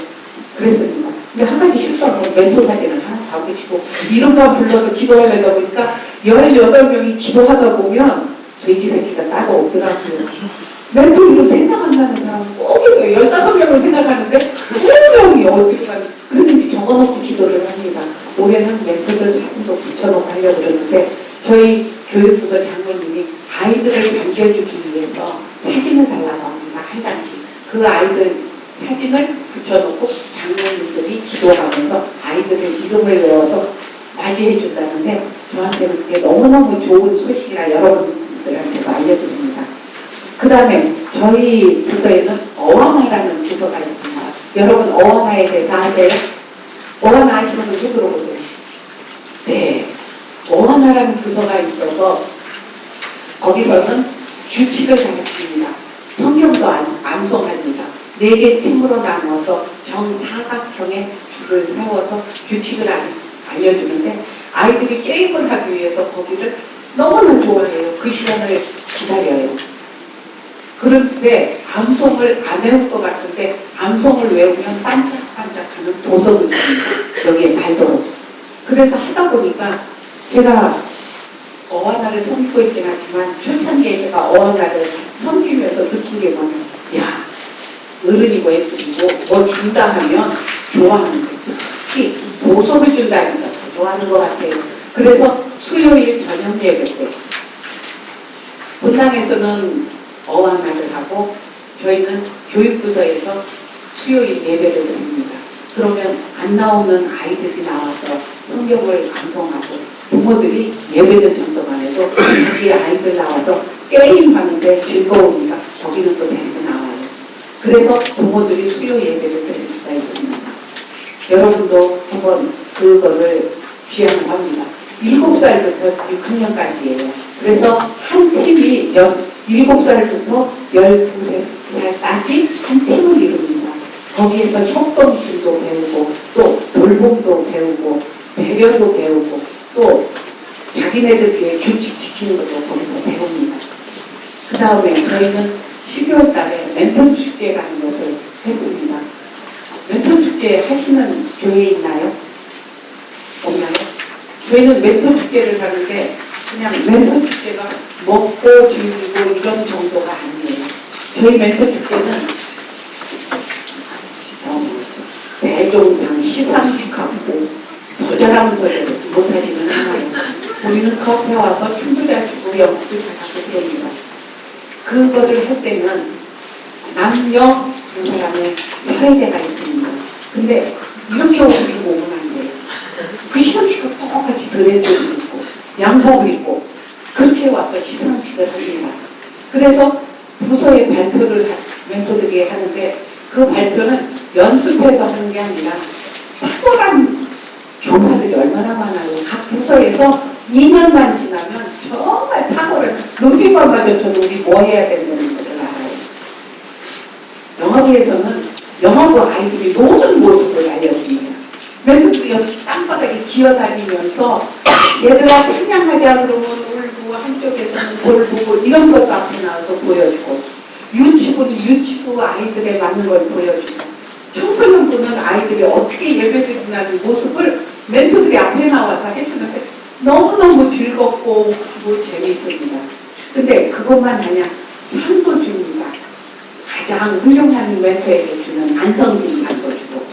[SPEAKER 1] 그랬습니다. 근데 한 가지 실수하고 멘토 사진을 하나 다 붙이고 이름만 불러서 기도하려다 보니까 18명이 기도하다 보면 돼지 새끼가 따로 없더라고요. 멘토 이름 생각 안 나는 사람은 꼭 있어요. 15명을 생각하는데 20명이 어디로 가는 그래서 이제 적어놓고 기도를 합니다. 올해는 멘토들 사진도 붙여놓고 하려고 그러는데 저희 교육부서 장로님이 아이들을 반겨주기 위해서 사진을 달라고 합니다. 한 장씩. 그 아이들 사진을 붙여놓고 장로님들이 기도하면서 아이들의 이름을 외워서 맞이해 준다는데 저한테는 그게 너무너무 좋은 소식이라 여러분들한테도 알려드립니다. 그 다음에 저희 부서에는 어원화라는 부서가 있습니다. 여러분 어원화에 대해서 아세요? 어원화 아시는 분 손 들어보세요. 네. 어원화라는 부서가 있어서 거기서는 규칙을 가르칩니다. 성경도 암송합니다. 4개 팀으로 나눠서 정사각형의 줄을 세워서 규칙을 알려주는데 아이들이 게임을 하기 위해서 거기를 너무나 좋아해요. 그 시간을 기다려요. 그런데 암송을 안 외울 것 같은데 암송을 외우면 반짝반짝하는 보석을 줍니다. 여기에 달도록. 그래서 하다 보니까 제가 어원화를 섬기고 있긴 하지만 초창기에 제가 어원화를 섬기면서 느낀 게 뭐냐면 야 어른이고 애들이고 뭐 준다 하면 좋아하는 거죠. 특히 보석을 준다니까 더 좋아하는 것 같아요. 그래서 수요일 저녁 예배 때 본당에서는 어원화를 하고 저희는 교육부서에서 수요일 예배를 드립니다. 그러면 안 나오는 아이들이 나와서 성경을 감동하고 부모들이 예배는 전도만 해도 우리 아이들 나와서 게임하는데 즐거우니까 거기는 또 데리고 나와요. 그래서 부모들이 수요 예배를 드릴 수가 있습니다. 여러분도 한번 그거를 지향을 합니다. 7살부터 6학년까지예요. 그래서 한 팀이 7살부터 12살까지 한 팀을 이룹니다. 거기에서 협동심도 배우고 또 돌봄도 배우고 배려도 배우고 또 자기네들끼리 규칙 지키는 것도 거기서 배웁니다. 그 다음에 저희는 12월 달에 멘토 축제라는 것을 했습니다. 멘토 축제 하시는 교회 있나요? 없나요? 저희는 멘토 축제를 하는데 그냥 멘토 축제가 먹고 즐기고 이런 정도가 아니에요. 저희 멘토 축제는 대종상 시상식하고 더 잘하면 더 못하지는 않아요. 우리는 커피 와서 춤도 잘 추고 연습도 잘하고 그럽니다. 그거를 할 때는 남녀 두 사람의 사회대가 있습니다. 근데 이렇게 옷을 오면 안 돼요. 그 시상식과 똑같이 드레스를 입고 양복을 입고 그렇게 와서 시상식을 합니다. 그래서 부서에 발표를 멘토들이 하는데 그 발표는 연습해서 하는 게 아니라 탁월한 교사들이 얼마나 많아요. 각 부서에서 2년만 지나면 정말 탁월한 눈빛만 마주쳐도 우리 뭐 해야 된다는 것을 알아요. 영어부에서는 영어부 아이들이 노는 모습을 알려줍니다. 멘토들이 땅바닥에 기어다니면서 얘들아 찬양하자 그러면 울고 한쪽에서는 돌보고 이런 것도 앞에 나와서 보여주고 유치부는 유치부 아이들에 맞는 걸 보여주고 청소년부는 아이들이 어떻게 예배드리는 모습을 멘토들이 앞에 나와서 해주는데 너무너무 즐겁고 재미있습니다. 근데 그것만 아니라 상도 줍니다. 가장 훌륭한 멘토에게 주는 안성진 상도 주고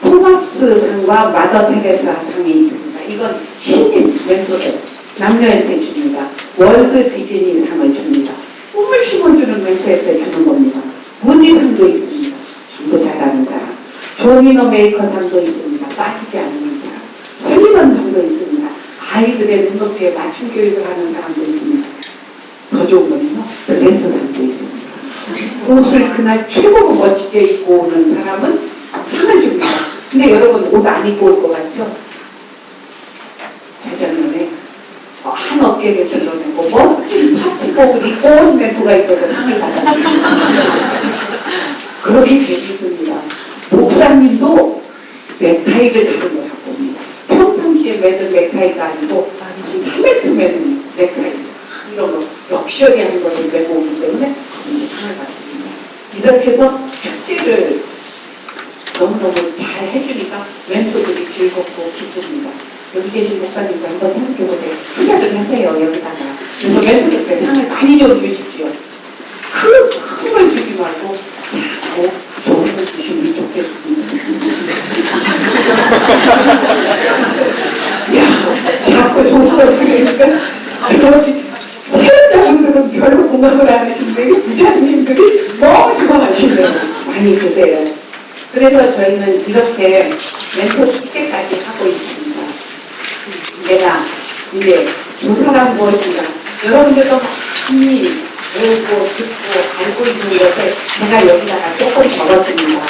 [SPEAKER 1] 토마스 상과 마더 테레사 상이 있습니다. 이건 신인 멘토들 남녀한테 줍니다. 월드 디즈니 상을 줍니다. 꿈을 심어주는 멘토한테 주는 겁니다. 문희상도 있습니다. 공부 잘하는 사람. 조미너 메이커 상도 있습니다. 빠지지 않는 사람. 설리번 상도 있습니다. 아이들의 눈높이에 맞춤 교육을 하는 사람도 있습니다. 더 좋은 거는요. 드레스 상도 있습니다. 옷을 그날 최고로 멋지게 입고 오는 사람은 상을 줍니다. 근데 여러분 옷 안 입고 올 것 같죠? 재작년에 한 어깨를 드러내고 멋진 파티복을 입고 온 멘토가 있어서 상을 받았습니다. 그러기 재밌습니다. 목사님도 넥타이를 다른 걸 갖고 옵니다. 평상시에 매는 넥타이가 아니고 히메트 매는 넥타이 이런 거 럭셔리한 것을 메고 오기 때문에 상을 받습니다. 이렇게 해서 축제를 너무너무 잘 해주니까 멘토들이 즐겁고 기쁩니다. 여기 계신 목사님도 한번 생각해보세요. 투자를 하세요, 여기다가. 그래서 멘토들께 상을 많이 좀 주십시오. 큰 걸 주지 말고 작고 좋은 걸 주시면 좋겠습니다. 야, 자꾸 좋은 걸 주니까 세운자분들은 별로 공감을 안 하시는데 부자님들이 너무 좋아하시네요. 많이 주세요. 그래서 저희는 이렇게 멘토 축제까지 하고 있습니다. 내가 이제 교사란 무엇인가 여러분들도 많이 배우고 듣고 알고 있는 것을 제가 여기다가 조금 적었습니다.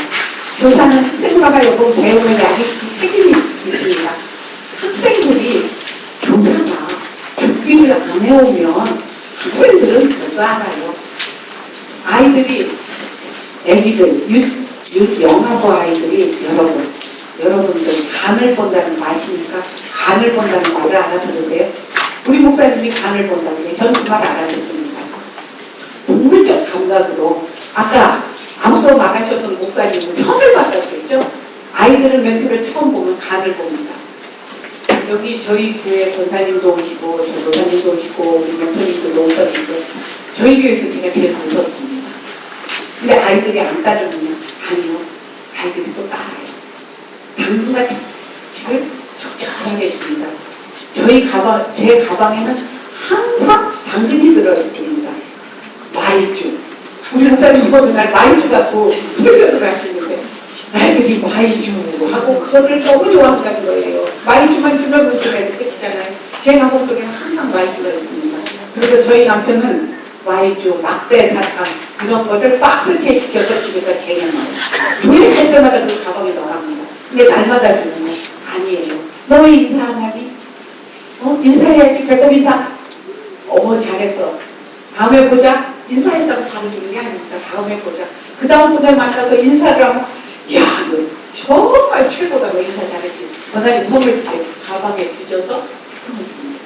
[SPEAKER 1] 교사는 학생마다 요금 배우는 약이 책임이 있습니다. 학생들이 교사가 죽기를 안 해오면 학생들은 별거 알아요. 아이들이 애기들 영화부 아이들이 여러분들 간을 본다는 맛이니까 간을 본다는 말을 알아들으세요? 우리 목사님이 간을 본다는 게 전 그 말 알아듣습니다. 동물적 감각으로 아까 앞서 말하셨던 목사님은 선을 받았겠죠? 아이들은 멘토를 처음 보면 간을 봅니다. 여기 저희 교회 권사님도 오시고 저 노사님도 오시고 우리 멘토님도 오셨는데 저희 교회에서 제가 제일 무섭습니다. 근데 아이들이 안 따르느냐? 아니요. 아이들이 또 따라요. 당분간 지금 적절하게 있습니다. 제 가방에는 항상 당근이 들어있습니다. 마이쮸. 우리 목사님 이번 날 마이쮸가 또 설교를 하시는데 아이들이 마이쮸 하고 그거를 너무 좋아한다는 거예요. 마이쮸만 주면 그렇게 끝이잖아요. 제 가방 속에는 항상 마이쮸가 있습니다. 그래서 저희 남편은 마이쮸, 막대 사탕 이런 것을 박스채 시켜서 집에서 쟁여놔요. 교회 갈 때마다 그 가방에 넣어합니다. 근데 날마다 주는 거 아니에요. 너 왜 인사 안 하니? 인사해야지. 배꼽 인사. 잘했어. 다음에 보자. 인사했다고 바로 주는 게 아닙니다. 다음에 보자. 그 다음번에 만나서 인사를 하면 야, 너 정말 최고다. 너 인사 잘했지. 권사님 선물 줄게. 가방에 뒤져서 선물 줍니다.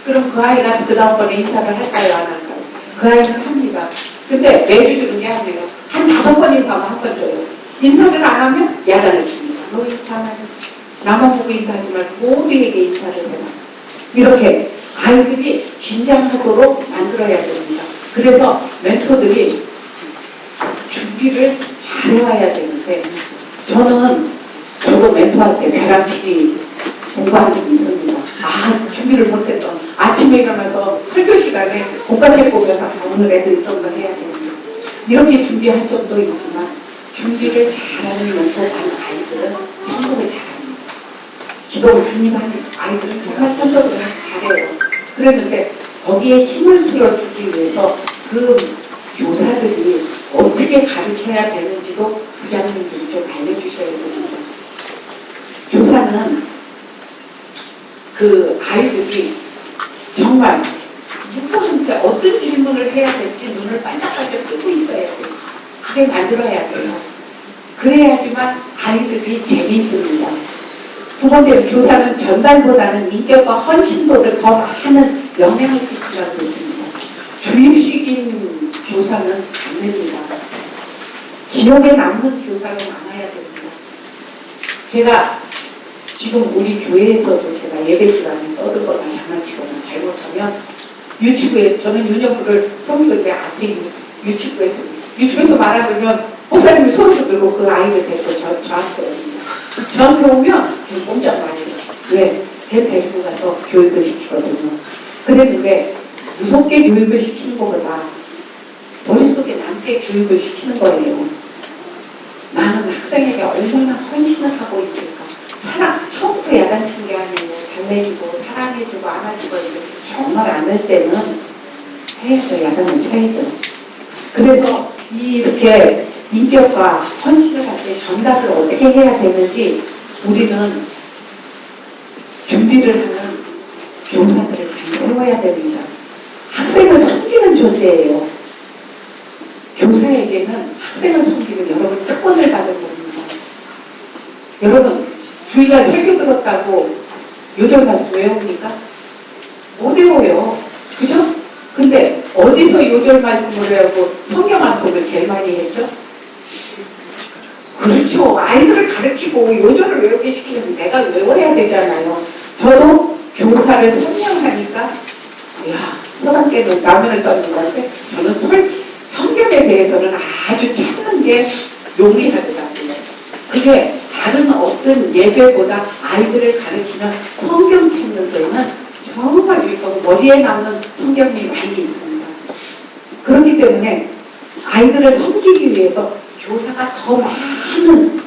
[SPEAKER 1] 그럼 그 아이가 그 다음번에 인사를 할까요? 안 할까요? 그 아이는 합니다. 근데 매주 주는 게 아니에요. 한 5번 인사하면 한 번 줘요. 인사를 안 하면 야단을 줍니다. 너 인사 안 하지? 나만 보고 인사하지 말고 모두에게 인사를 해라. 이렇게 아이들이 긴장하도록 만들어야 됩니다. 그래서 멘토들이 준비를 잘해와야 되는데 저도 멘토할 때 벼랑치기 공부한 적이 있습니다. 준비를 못했던 아침에 일어나서 설교 시간에 공부책 보면서 오늘 애들 좀 더 해야 됩니다. 이렇게 준비할 정도 있지만 준비를 잘하는 멘토 아이들은 참고를 잘합니다. 기도를 많이 하는 아이들은 정말 참고를 잘해요. 그랬는데 거기에 힘을 실어주기 위해서 그 교사들이 어떻게 가르쳐야 되는지도 부장님들이 좀 알려주셔야 됩니다. 교사는 그 아이들이 정말 누구한테 어떤 질문을 해야 될지 눈을 반짝반짝 뜨고 있어야 돼요. 그게 만들어야 돼요. 그래야지만 아이들이 재미있습니다. 두 번째, 교사는 전달보다는 인격과 헌신도를 더 많은 영향을 끼치라고 있습니다. 주입식인 교사는 안 됩니다. 기억에 남는 교사로 많아야 됩니다. 제가 지금 우리 교회에서도 제가 예배 시간에 떠들거나 장난치거나 잘못하면 유튜브에, 저는 윤영부를 성교대 앞에 유튜브에서 말하면 목사님이 손을 들고 그 아이를 데리고 저한테 옵니다. 저한테 오면 좀 꼼짝 마세요. 왜? 걔 데리고 가서 교육을 시키거든요. 그랬는데 무섭게 교육을 시키는 것보다 머릿속에 남게 교육을 시키는 거예요. 나는 학생에게 얼마나 헌신을 하고 있을까. 처음부터 야단친 게 아니고 달래주고 사랑해주고 안아주고 이렇게 정말 안 할 때는 해서 야단을 쳐야죠. 그래서 이렇게 인격과 헌신을 할 때 전달을 어떻게 해야 되는지 우리는 준비를 하는 교사들을 잘 세워야 됩니다. 학생을 섬기는 존재예요. 교사에게는 학생을 섬기는 여러분 특권을 받은 겁니다. 여러분 주의가 설교 들었다고 요절 말씀 외웁니까? 못 외워요. 그죠? 근데 어디서 요절 말씀을 외우고 성경 암송을 제일 많이 했죠? 그렇죠. 아이들을 가르치고 요절을 외우게 시키려면 내가 외워야 되잖아요. 저도 교사를 설명하니까 야, 서당께는 라면을 떠는 건데 저는 성경에 대해서는 아주 찾는 게 용이하더라고요. 그게 다른 어떤 예배보다 아이들을 가르치면 성경 찾는 데는 정말 유익하고 머리에 남는 성경이 많이 있습니다. 그렇기 때문에 아이들을 섬기기 위해서 교사가 더 많은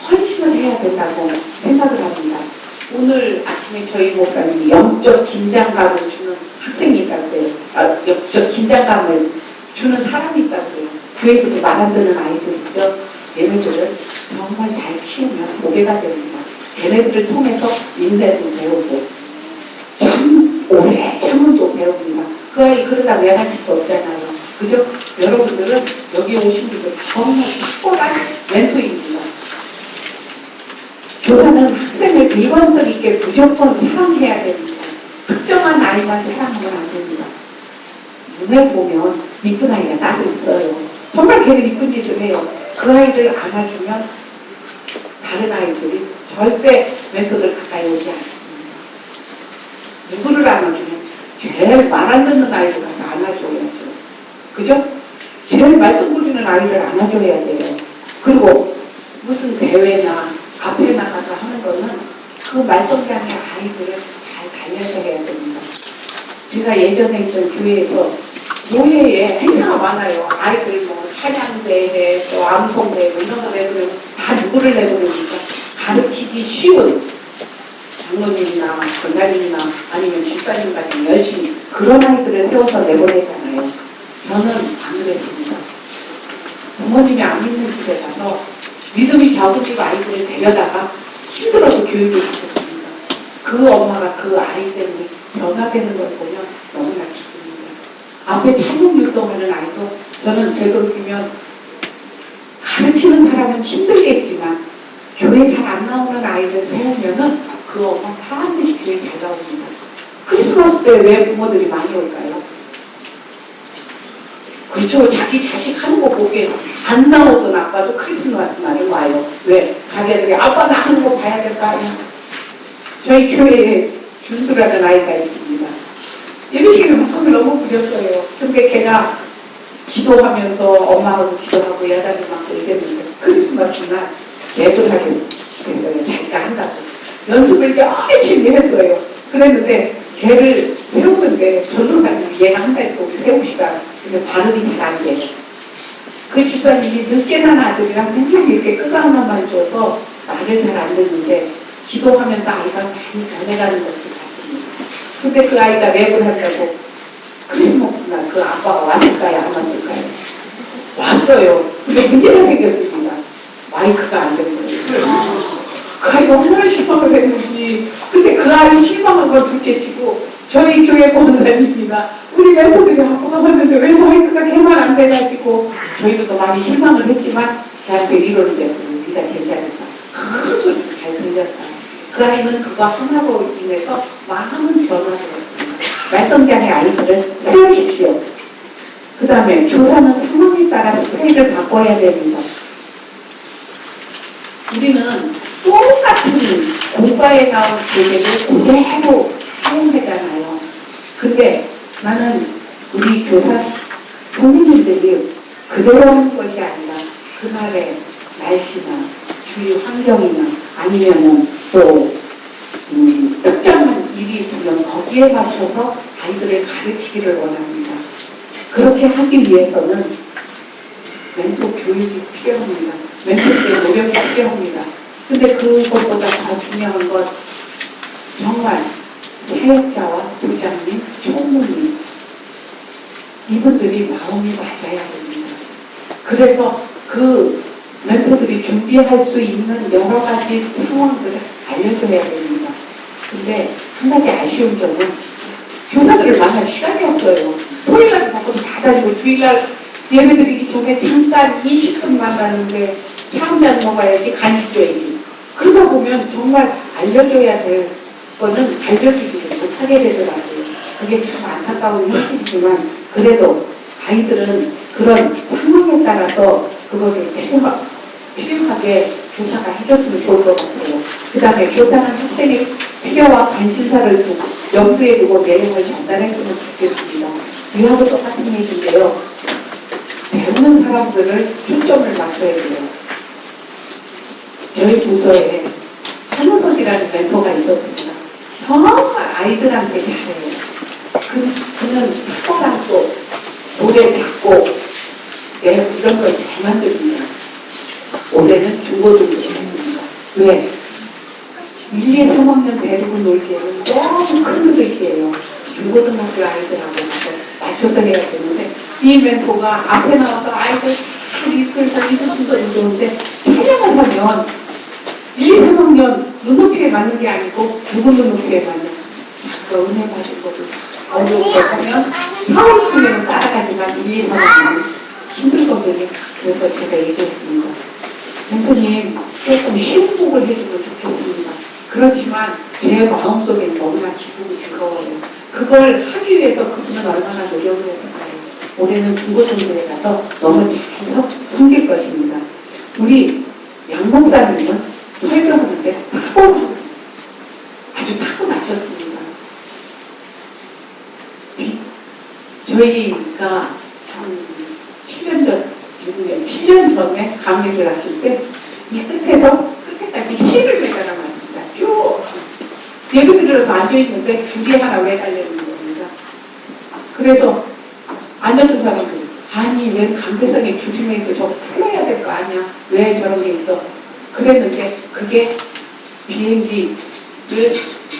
[SPEAKER 1] 헌신을 해야 된다고 생각을 합니다. 오늘 아침에 저희 목사님이 영적 긴장감을 주는 학생이 있다고요. 영적 긴장감을 주는 사람이 있다고요. 교회에서도 말 안 듣는 아이들 있죠. 얘네들을 정말 잘 키우면 보배가 됩니다. 걔네들을 통해서 인내도 배우고 참 오래 참음도 배웁니다. 그 아이 그러다 외갓집 수 없잖아요. 그죠? 여러분들은 여기 오신 분들 정말 특별한 멘토입니다. 교사는 학생을 일관성 있게 무조건 사랑해야 됩니다. 특정한 아이만 사랑하면 안 됩니다. 눈에 보면 이쁜 아이가 따로 있어요. 정말 걔는 이쁜 짓을 해요. 그 아이를 안아주면 다른 아이들이 절대 멘토들 가까이 오지 않습니다. 누구를 안아주면 제일 말 안 듣는 아이들 가서 안아줘야죠. 그죠? 제일 말썽 부리는 아이들 안아줘야 돼요. 그리고 무슨 대회나 앞에 나가서 하는 거는 그 말썽장의 아이들을 잘 달려서 해야 됩니다. 제가 예전에 있던 교회에서 노예에 행사가 많아요. 아이들 뭐 찬양대회, 또 암송대회 이런 거 내보내고 다 누구를 내보냅니까? 가르치기 쉬운 장로님이나 권사님이나 아니면 집사님 같은 열심히 그런 아이들을 세워서 내보내잖아요. 저는 안 그랬습니다. 부모님이 안 믿는 집에 가서 믿음이 적은 집 아이들을 데려다가 힘들어서 교육을 시켰습니다. 그 엄마가 그 아이 때문에 변화되는 걸 보면 너무나 기쁩니다. 앞에 찬양 율동하는 아이도 저는 되도록이면 가르치는 사람은 힘들겠지만 교회 잘 안 나오는 아이를 세우면은 그 엄마 반드시 교회 잘 나옵니다. 크리스마스 때 왜 부모들이 많이 올까요? 그렇죠. 자기 자식 하는 거 보기에 안 나오던 아빠도 크리스마스 날에 와요. 왜? 자기 애들이 아빠 나 하는 거 봐야 될 거 아니야. 저희 교회에 준수라는 아이가 있습니다. 예배시간에 손을 너무 부렸어요. 근데 걔가 기도하면서 엄마하고 기도하고 야단을 맞고 이랬는데 크리스마스 날 랩을 하게 됐어요. 자기가 한다고. 연습을 열심히 했어요. 그랬는데 걔를 세우는데 전도사님이 얘가 한다니까 우리 세웁시다. 근데 발음이 잘 안 돼요. 그 집사님이 늦게 난 아들이랑 맨날 이렇게 끄가 하나만 줘서 말을 잘 안 듣는데 기도하면서 아이가 많이 변해가는 것을 봤습니다. 근데 그 아이가 랩을 한다고 크리스마스 날 그 아빠가 왔을까요? 안 왔을까요? 왔어요. 근데 문제가 생겼습니다. 마이크가 안 된 거예요. 그 아이가 얼마나 실망을 했는지. 근데 그 아이 실망한 걸 둘째치고 저희 교회 권사님입니다. 우리 멘토들이 학교가 왔는데 왜 마이크가 개발 안 돼가지고 저희도 또 많이 실망을 했지만 걔한테 위로를 줬어요. 네가 제일 잘했다. 큰 소리로 잘 들렸다. 그 아이는 그거 하나로 인해서 마음은 변화되었습니다. 말썽장애 아이들을 세우십시오. 그 다음에 교사는 상황에 따라 스타일을 바꿔야 됩니다. 우리는 똑같은 공과에 나온 교재를 그대로 사용하잖아요. 근데 나는 우리 교사 선생님들이 그대로 하는 것이 아니라 그날의 날씨나 주위 환경이나 아니면은 또 특정한 일이 있으면 거기에 맞춰서 아이들을 가르치기를 원합니다. 그렇게 하기 위해서는 멘토 교육이 필요합니다. 멘토의 노력이 필요합니다. 근데 그것보다 더 중요한 건 정말 사역자와 부장님, 총무님 이분들이 마음이 맞아야 됩니다. 그래서 그 멘토들이 준비할 수 있는 여러 가지 상황들을 알려줘야 됩니다. 근데 한 가지 아쉬운 점은 교사들을 만날 시간이 없어요. 토요일날 바꿔서 다 다니고 주일날 예배드리기 전에 잠깐 20분 만나는데 차 한잔 먹어야지 간식 줘야지. 그러다 보면 정말 알려줘야 될 거는 알려주지를 못하게 되더라고요. 그게 참 안타까운 현실이지만 그래도 아이들은 그런 상황에 따라서 그거를 필요하게 교사가 해줬으면 좋을 것 같아요. 그 다음에 교사는 학생의 필요와 관심사를 두고 염두에 두고 내용을 전달했으면 좋겠습니다. 이하고 똑같은 얘기인데요. 배우는 사람들을 초점을 맞춰야 돼요. 저희 부서에 한호석이라는 멘토가 있었습니다. 정말 아이들한테 잘해요. 그는 스포랑도 노래 작고 이런 걸 잘 만듭니다. 올해는 중고등부입니다. 왜? 1, 2, 3학년 데리고 놀기에는 너무 큰 그릇이에요. 중고등학교 아이들하고 맞춰서 해야 되는데 이 멘토가 앞에 나와서 아이들 이끌서 이끌서 좋은데 촬영을 하면 1, 2, 3학년 눈높이에 맞는 게 아니고 누구 눈높이에 맞는 잠깐 은혜 받은 거를 어려운데 하면 4, 5학년은 따라가지만 1, 2, 3학년은 힘들거든요. 그래서 제가 얘기했습니다. 멘토님 조금 쉬운 곡을 해주면 좋겠습니다. 그렇지만 제 마음속에 너무나 기분이 즐거워요. 그걸 하기 위해서 그분은 얼마나 노력을 했을까요? 올해는 중고등부에 가서 너무 잘 섬길 것입니다. 우리 양 목사님은 설교하는데 아주 타고나셨습니다. 저희가 한 7년 전에 강의를 하실 때 이 끝에서 끝에까지 실을 매달아놨습니다. 쭉 예배 드려서 앉아있는데 줄이 하나 매달려있는 겁니다. 그래서 앉았던 사람들이 아니 왜 강대상에 줄이 매서 저거 풀어야 될 거 아니야? 왜 저런 게 있어? 그랬는데 그게 비행기를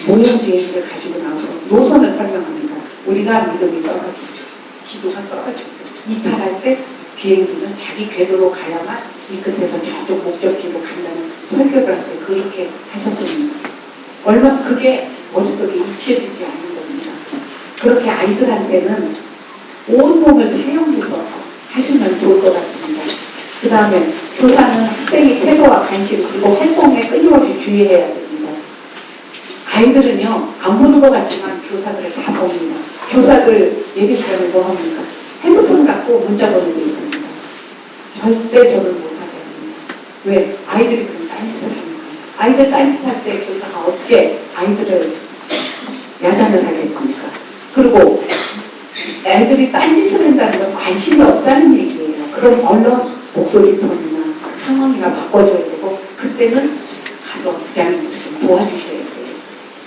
[SPEAKER 1] 모형 비행기를 가지고 나와서 노선을 설명합니다. 우리가 믿음이 떨어지고 기도가 떨어지고 이탈할 때 비행기는 자기 궤도로 가야만 이 끝에서 저쪽 목적지로 간다는 설교를 할 때 그렇게 하셨습니다. 얼마 그게 머릿속에 잊혀지지 않는 겁니다. 그렇게 아이들한테는 온몸을 사용해서 하시면 좋을 것 같습니다. 그 다음에 교사는 학생의 태도와 관심 그리고 활동에 끊임없이 주의해야 됩니다. 아이들은요 안 보는 것 같지만 교사들을 다 봅니다. 교사들 예배 시간에 뭐 합니까? 핸드폰 갖고 문자 보내고 있습니다. 절대 저는 못하게 합니다. 왜? 아이들이 그런 딴짓을 합니까? 아이들 딴짓할 때 교사가 어떻게 아이들을 야단을 하겠습니까? 그리고 애들이 딴짓을 한다는 건 관심이 없다는 얘기예요. 그럼 얼른 목소리 톤이나 상황이나 바꿔줘야 되고 그때는 가서 부장님들 좀 도와주셔야 돼요.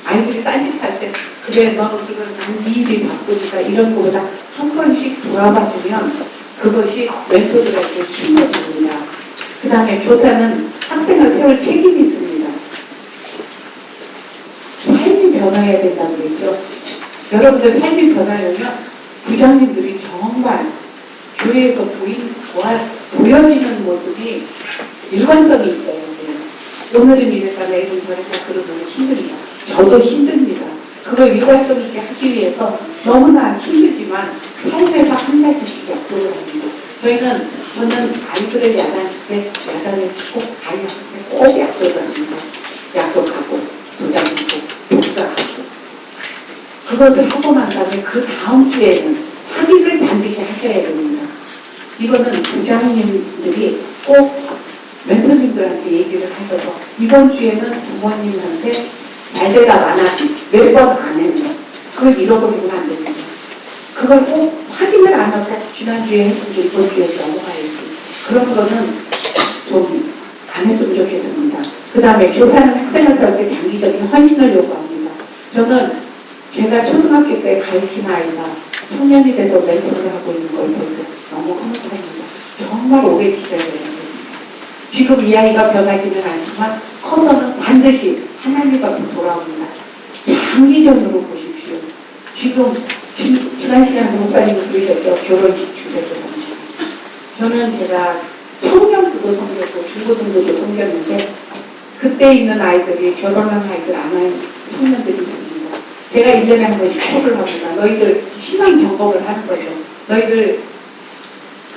[SPEAKER 1] 아이들이 딴짓할 때 그래 너 지금 난 네 일이 바쁘니까 이런 거보다 한 번씩 돌아봐 주면 그것이 멘토들에게 힘을 줍니다. 그 다음에 교사는 학생을 세울 책임이 있습니다. 삶이 변화해야 된다고 그랬죠. 여러분들 삶이 변하려면 부장님들이 정말 교회에서 부인 보여지는 모습이 일관성이 있어요. 오늘은 이랬다, 내일은 저랬다, 그러면 힘듭니다. 저도 힘듭니다. 그걸 일관성 있게 하기 위해서 너무나 힘들지만 삶에서 한 가지씩 약속을 합니다. 저는 아이들을 야단할 때 야단을 꼭 아이한테 꼭 약속을 합니다. 약속하고 도장하고 복사하고 그것을 하고 난 다음에 그 다음 주에는 3일을 반드시 하셔야 됩니다. 이거는 부장님들이 꼭 멘토님들한테 얘기를 하셔서 이번 주에는 부모님한테 잘 대답 안 하지 몇 번 안 했죠. 그걸 잃어버리면 안 됩니다. 그걸 꼭 확인을 안 하고 지난주에 했는데 이번 주에 넘어가야지. 그런 거는 좀 안 했으면 좋겠습니다. 그 다음에 교사는 학생을 세울 때 장기적인 헌신을 요구합니다. 저는 제가 초등학교 때 가르친 아이가 청년이 돼서 멘토를 하고 있는 걸 볼 때 너무 흐뭇합니다. 정말 오래 기다려야 됩니다. 지금 이 아이가 변하지는 않지만 커서는 반드시 하나님 앞으로 돌아옵니다. 장기전으로 보십시오. 지난 시간에 목사님이 그러셨죠. 결혼식 주제를 합니다. 저는 제가 청년부도 섬겼고 중고등부도 섬겼는데 그때 있는 아이들이 결혼한 아이들 안 하는 청년들이 있습니다. 제가 1년에 한 번씩 콜을 합니다. 너희들 신앙 점검을 하는 거죠. 너희들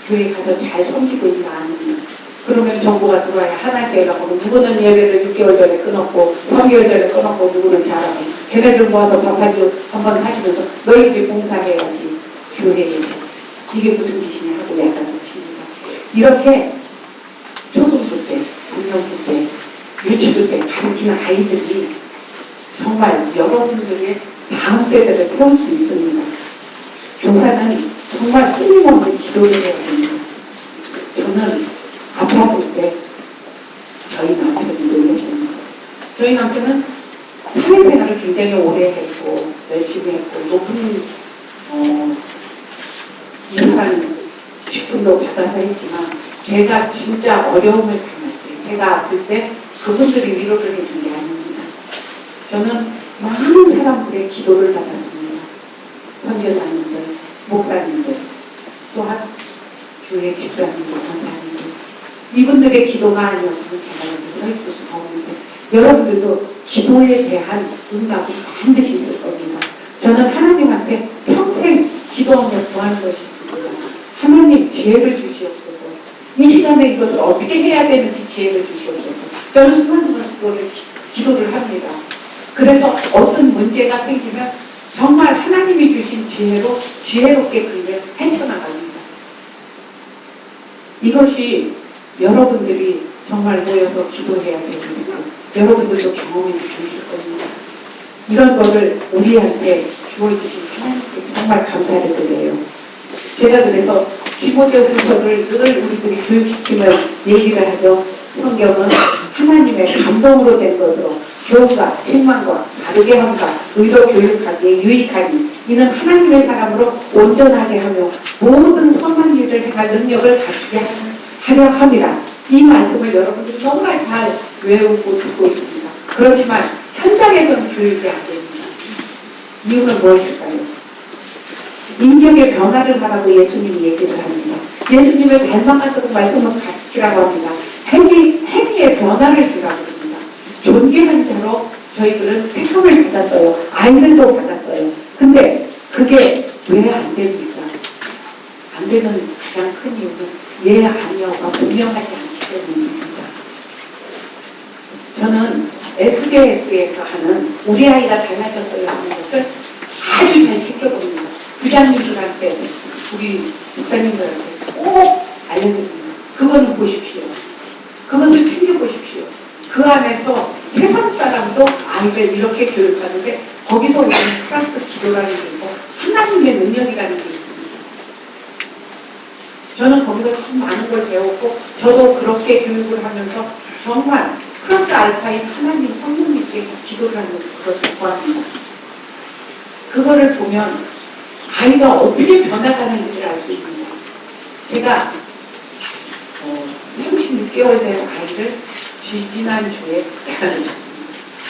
[SPEAKER 1] 교회 가서 잘 섬기고 있나 아니면 그러면 정보가 들어와야 하나님께가 보고 누구는 예배를 6개월 전에 끊었고 3개월 전에 끊었고 누구는 잘하고 걔네들 모아서 밥하죠. 한번 하시면서 너희들이 봉사해야지 교회에서 이게 무슨 짓이냐 하고 약간 하십니다. 이렇게 초등부 때, 중등부 때, 유치부 때 가르치는 아이들이 정말 여러분들의 다음 세대를 세울 수 있습니다. 교사는 정말 끊임없는 기도를 해야 됩니다. 저는 아파볼 때 저희 남편이 놀랐습니다. 저희 남편은 사회생활을 굉장히 오래 했고 열심히 했고 높은 일하는 직분도 받아서 했지만 제가 진짜 어려움을 당할 때 제가 아플 때 그분들이 위로를 해준 게 아닙니다. 저는 많은 사람들의 기도를 받았습니다. 선교사님들, 목사님들, 또한 교회 집사님들, 권사님들 이분들의 기도가 아니었으면 제가 여기 서 있을 수가 없는데 여러분들도 기도에 대한 응답이 반드시 있을 겁니다. 저는 하나님한테 평생 기도하며 구하는 것이 있습니다. 하나님 지혜를 주시옵소서. 이 시간에 이것을 어떻게 해야 되는지 지혜를 주시옵소서. 저는 순간순간 기도를 합니다. 그래서 어떤 문제가 생기면 정말 하나님이 주신 지혜로 지혜롭게 그 일을 헤쳐나갑니다. 이것이 여러분들이 정말 모여서 기도해야 됩니다. 여러분들도 경험해 주실 겁니다. 이런 거를 우리한테 주어주신 하나님께 정말 감사를 드려요. 제가 그래서 디모데후서를 늘 우리들이 교육시키며 얘기를 하죠. 성경은 하나님의 감동으로 된 것으로 교훈과 책망과 바르게 함과 의로 교육하기에 유익하니 이는 하나님의 사람으로 온전하게 하며 모든 선한 일을 행할 능력을 갖추게 하려 함이라. 이 말씀을 여러분들이 정말 잘 외우고 듣고 있습니다. 그렇지만 현장에서는 교육이 안 됩니다. 이유는 무엇일까요? 인격의 변화를 하라고 예수님이 얘기를 합니다. 예수님을 닮아가도록 말씀을 가르치라고 합니다. 행위의 변화를 주라고 합니다. 존귀한 자로 저희들은 택함을 받았어요. 아이들도 받았어요. 근데 그게 왜 안 됩니까? 안 되는 가장 큰 이유는 아니요가 분명하지 않기 때문입니다. 저는 SBS에서 하는 우리 아이가 달라졌어요 하는 것을 아주 잘 지켜봅니다. 부장님들한테 우리 목사님들한테 꼭 알려드립니다. 그거는 보십시오. 그것을 챙겨보십시오. 그 안에서 세상 사람도 아이를 이렇게 교육하는데 거기서 우리는 프랑스 기도라는 게 있고 하나님의 능력이라는 게 있습니다. 저는 거기서 참 많은 걸 배웠고 저도 그렇게 교육을 하면서 정말 플러스 알파인 하나님 성령님께 기도를 하는 것을 구합니다. 그거를 보면 아이가 어떻게 변화가는지를 알 수 있습니다. 제가 36개월 된 아이를 지난주에 가르쳤습니다.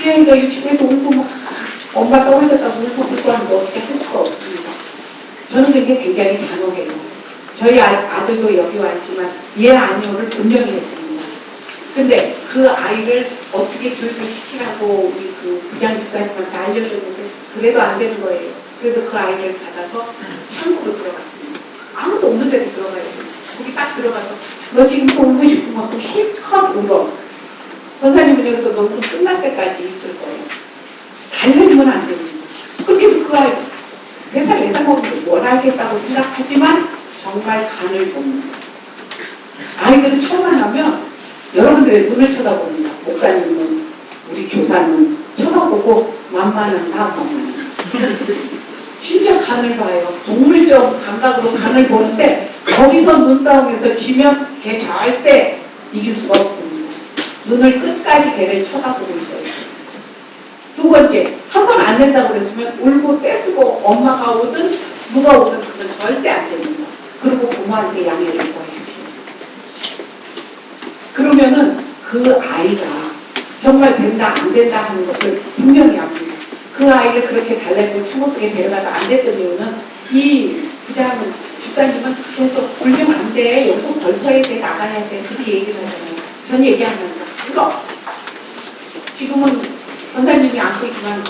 [SPEAKER 1] 이 아이가 유치원에서 울고 막 엄마 떨어졌다고 울고 하는 거 어떻게 할 수가 없습니다. 저는 그게 굉장히 단호해요. 저희 아들도 여기 와 있지만 얘 아니오를 분명히 했습니다. 근데 그 아이를 어떻게 교육을 시키라고 우리 그 부장집사님한테 알려줬는데 그래도 안 되는 거예요. 그래서 그 아이를 받아서 창고로 들어갔습니다. 아무도 없는 데로 들어가야 돼요. 거기 딱 들어가서 너 지금 울고 싶은 것도 실컷 울어. 선생님은 여기서 너무 끝날 때까지 있을 거예요. 달래주면 안 됩니다. 그렇게 해서 그 아이 3살, 4살 먹으면 뭘 알겠다고 생각하지만 정말 간을 봅니다. 아이들은 처음 만나면 여러분들의 눈을 쳐다봅니다. 목사님은, 우리 교사는 쳐다보고 만만한 마음만. 진짜 간을 봐요. 동물적 감각으로 간을 보는데 거기서 눈싸움에서 지면 걔 절대 이길 수가 없습니다. 눈을 끝까지 걔를 쳐다보고 있어요. 두 번째, 한 번 안 된다고 그랬으면 울고 떼쓰고 엄마가 오든 누가 오든 그건 절대 안 됩니다. 그리고 부모한테 양해를 구하십시오. 그러면은 그 아이가 정말 된다 안 된다 하는 것을 분명히 압니다. 그 아이를 그렇게 달래고 참호속에 데려가서 안 됐던 이유는 이 부장은 집사님은 계속 울면 안 돼. 여기서 벌써야 돼. 나가야 돼. 그렇게 얘기를 하잖아요. 전 얘기합니다. 울어. 지금은 권사님이 안고 있지만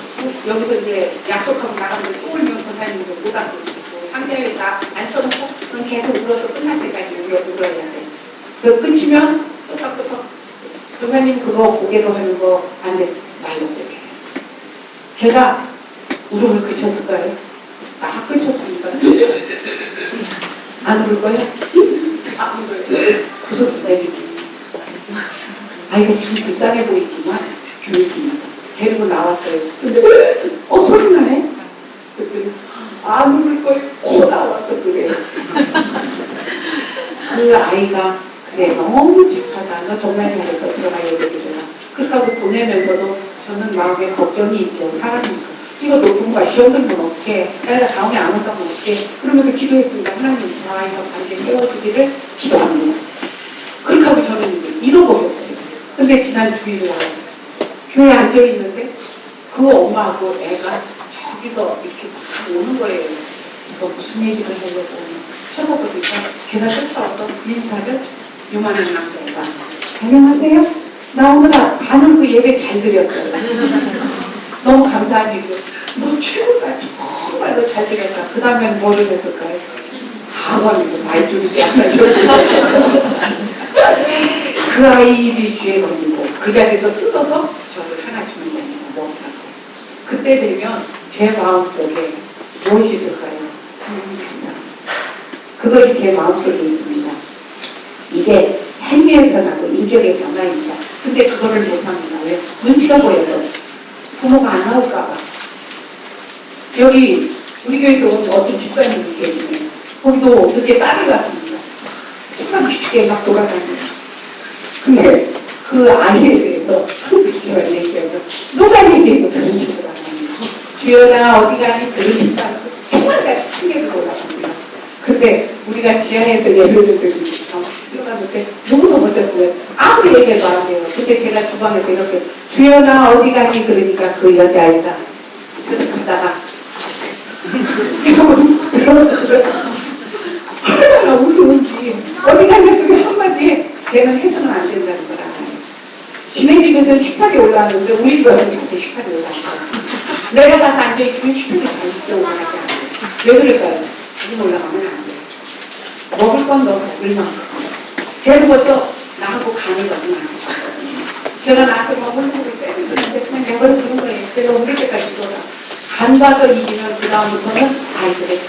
[SPEAKER 1] 여기서 이제 약속하고 나가는데 또 울면 권사님도 못 안고 있고 상대에 다 안 써놓고 그건 계속 울어서 끝날 때까지 울어야 돼. 그 끝이면 끄덕끄덕 권사님 그거 고개로 하는 거 안 돼. 말로 어떻게 제가 울음을 그쳤을까요? 다 그쳤습니까? 안 울 거예요? 안 울어요. 구속사님. 아이고 참 불쌍해 보이지만 교육입니다. 데리고 나왔어요. 근데 소리 나네? 안 울 거예요. 코 나와서 그래요. 그 아이가 그래 너무 집하다. 너 정말 잘해서 들어가야 되겠구나. 그렇다고 보내면서도 저는 마음에 걱정이 있죠. 사람이니까. 이거 높은 거야. 시험 등은 어떻게 애가 다음에 안 온다면 어떻게 그러면서 기도했습니다. 하나님 저 아이가 관계 세워주기를 기도합니다. 그렇게 하고 저는 잃어버렸어요. 근데 지난 주일에 와요. 교회에 앉아있는데 그 엄마하고 애가 저기서 이렇게 막 오는 거예요. 이거 무슨 얘기를 하려고 쳐다보니까 걔가 쫓아와서 인사를 요만한 남자애가 안녕하세요. 나 오늘 반응 그 예배 잘 드렸어요. 너무 감사하지. 너 최고다. 정말 너 잘 드렸다. 그 다음엔 뭐를 했을까요? 사과는 말줄이 약간 그 아이들이 귀에 걸리고 그 자리에서 뜯어서 저를 하나 주는 겁니다. 먹다가 그때 되면 제 마음속에 무엇이 있을까요? 그것이 제 마음속에 있습니다. 이게 행위의 변화고 인격의 변화입니다. 근데 그거를 못합니다. 왜? 눈치가 보여서 부모가 안 나올까봐. 여기 우리 교회에서 온 어떤 집사님이 계시네요. 거기도 늦게 딸이 왔습니다. 정말 쉽게 막 돌아다닙니다. 근데 그 아이에 대해서 제가 얘기하면 누가 얘기해도 그런 식으로 돌아다닙니다. 주연아 어디 가니 그런 식으로 정말 같이 챙겨서 올라갑니다. 근데 우리가 지하에서 예배를 드리고 들어갔을 때 너무도 멋졌어요. 아무 얘기도 안 해요. 근데 제가 주방에서 이렇게 주연아 어디 가니 그러니까 그 여자아이가 그래서 가다가 얼마나 웃으면지 어디 가니 소리 한마디에 걔는 해서는 안 된다는 걸 알아요. 지네 집에서는 식탁에 올라왔는데 우리 집에서는 자꾸 식탁에 올라왔어요. 내가 가서 앉아있으면 식탁에 자꾸 올라가지 않아요. 왜 그럴까요? 지금 올라가면 안 돼요. 먹을 건 너 먹을 만큼. 그래서 나하고 간을 넣으면 안 돼요. 제가 나한테 먹을 거를 빼는데 그냥 내버려 두는 거예요. 제가 오를 때까지 돌아. 간 봐서 이기면 그 다음부터는 아이들의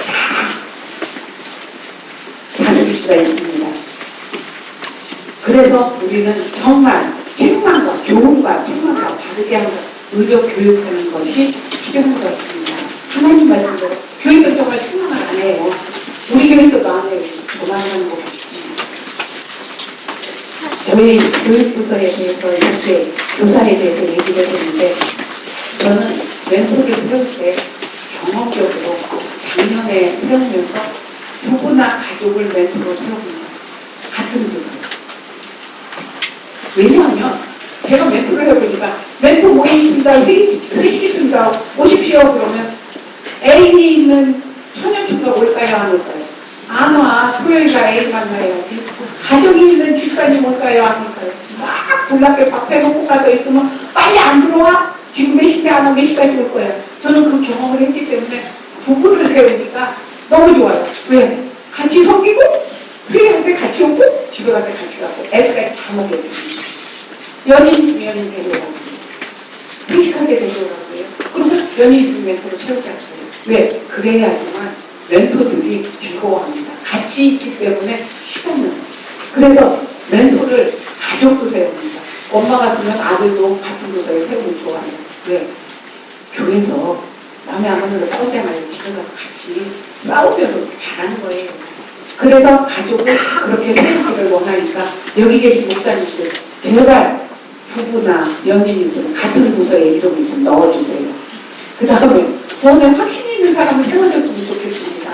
[SPEAKER 1] 가질 수가 있습니다. 그래서 우리는 정말 책망과 교훈과 책망과 바르게 하는 의료 교육하는 것이 필요한 것입니다. 하나님 말씀대로 교육은 정말 책망을 안 해요. 우리 교육도 안 해요. 저만 하는 것 같습니다. 저희 교육부서에 대해서 이렇게 교사에 대해서 얘기를 했는데 저는 멘토를 세울 때 경험적으로 작년에 세우면서 누구나 가족을 멘토로 세웁니다. 같은 교사. 왜냐하면 제가 멘토를 해보니까 멘토 모임 있습니다. 회식 있습니다. 오십시오. 그러면 애인이 있는 처녀친구가 올까요? 안 올까요? 안 와. 토요일날 애인 만나야지. 가정이 있는 집사님 올까요? 안 올까요? 막 불났게 밥 해먹고 가서 있으면 빨리 안 들어와? 지금 몇 시대 안 와? 몇 시까지 올 거야? 저는 그 경험을 했기 때문에 부부를 세우니까 너무 좋아요. 왜? 같이 섬기고, 회의할 때 같이 오고, 집에 갈 때 같이 가고, 애들까지 다 먹여주고. 연인 데려가고, 회식하게 데려가고요. 그리고 연인 있으면 멘토를 세우자고요. 왜? 그래야지만 멘토들이 즐거워합니다. 같이 있기 때문에 시간은. 그래서 멘토를 가족도 세웁니다. 엄마가 두면 아들도 같은 교사에 세우면 좋아해요. 왜? 교회에서 남의 아버지로 싸우지 말고 집에 가서 같이 싸우면서 잘하는 거예요. 그래서 가족을 그렇게 세우기를 원하니까 여기 계신 목사님들 제발 부부나 연인이든 같은 부서에 이름을 좀 넣어주세요. 그 다음에 저는 확신 있는 사람을 세워줬으면 좋겠습니다.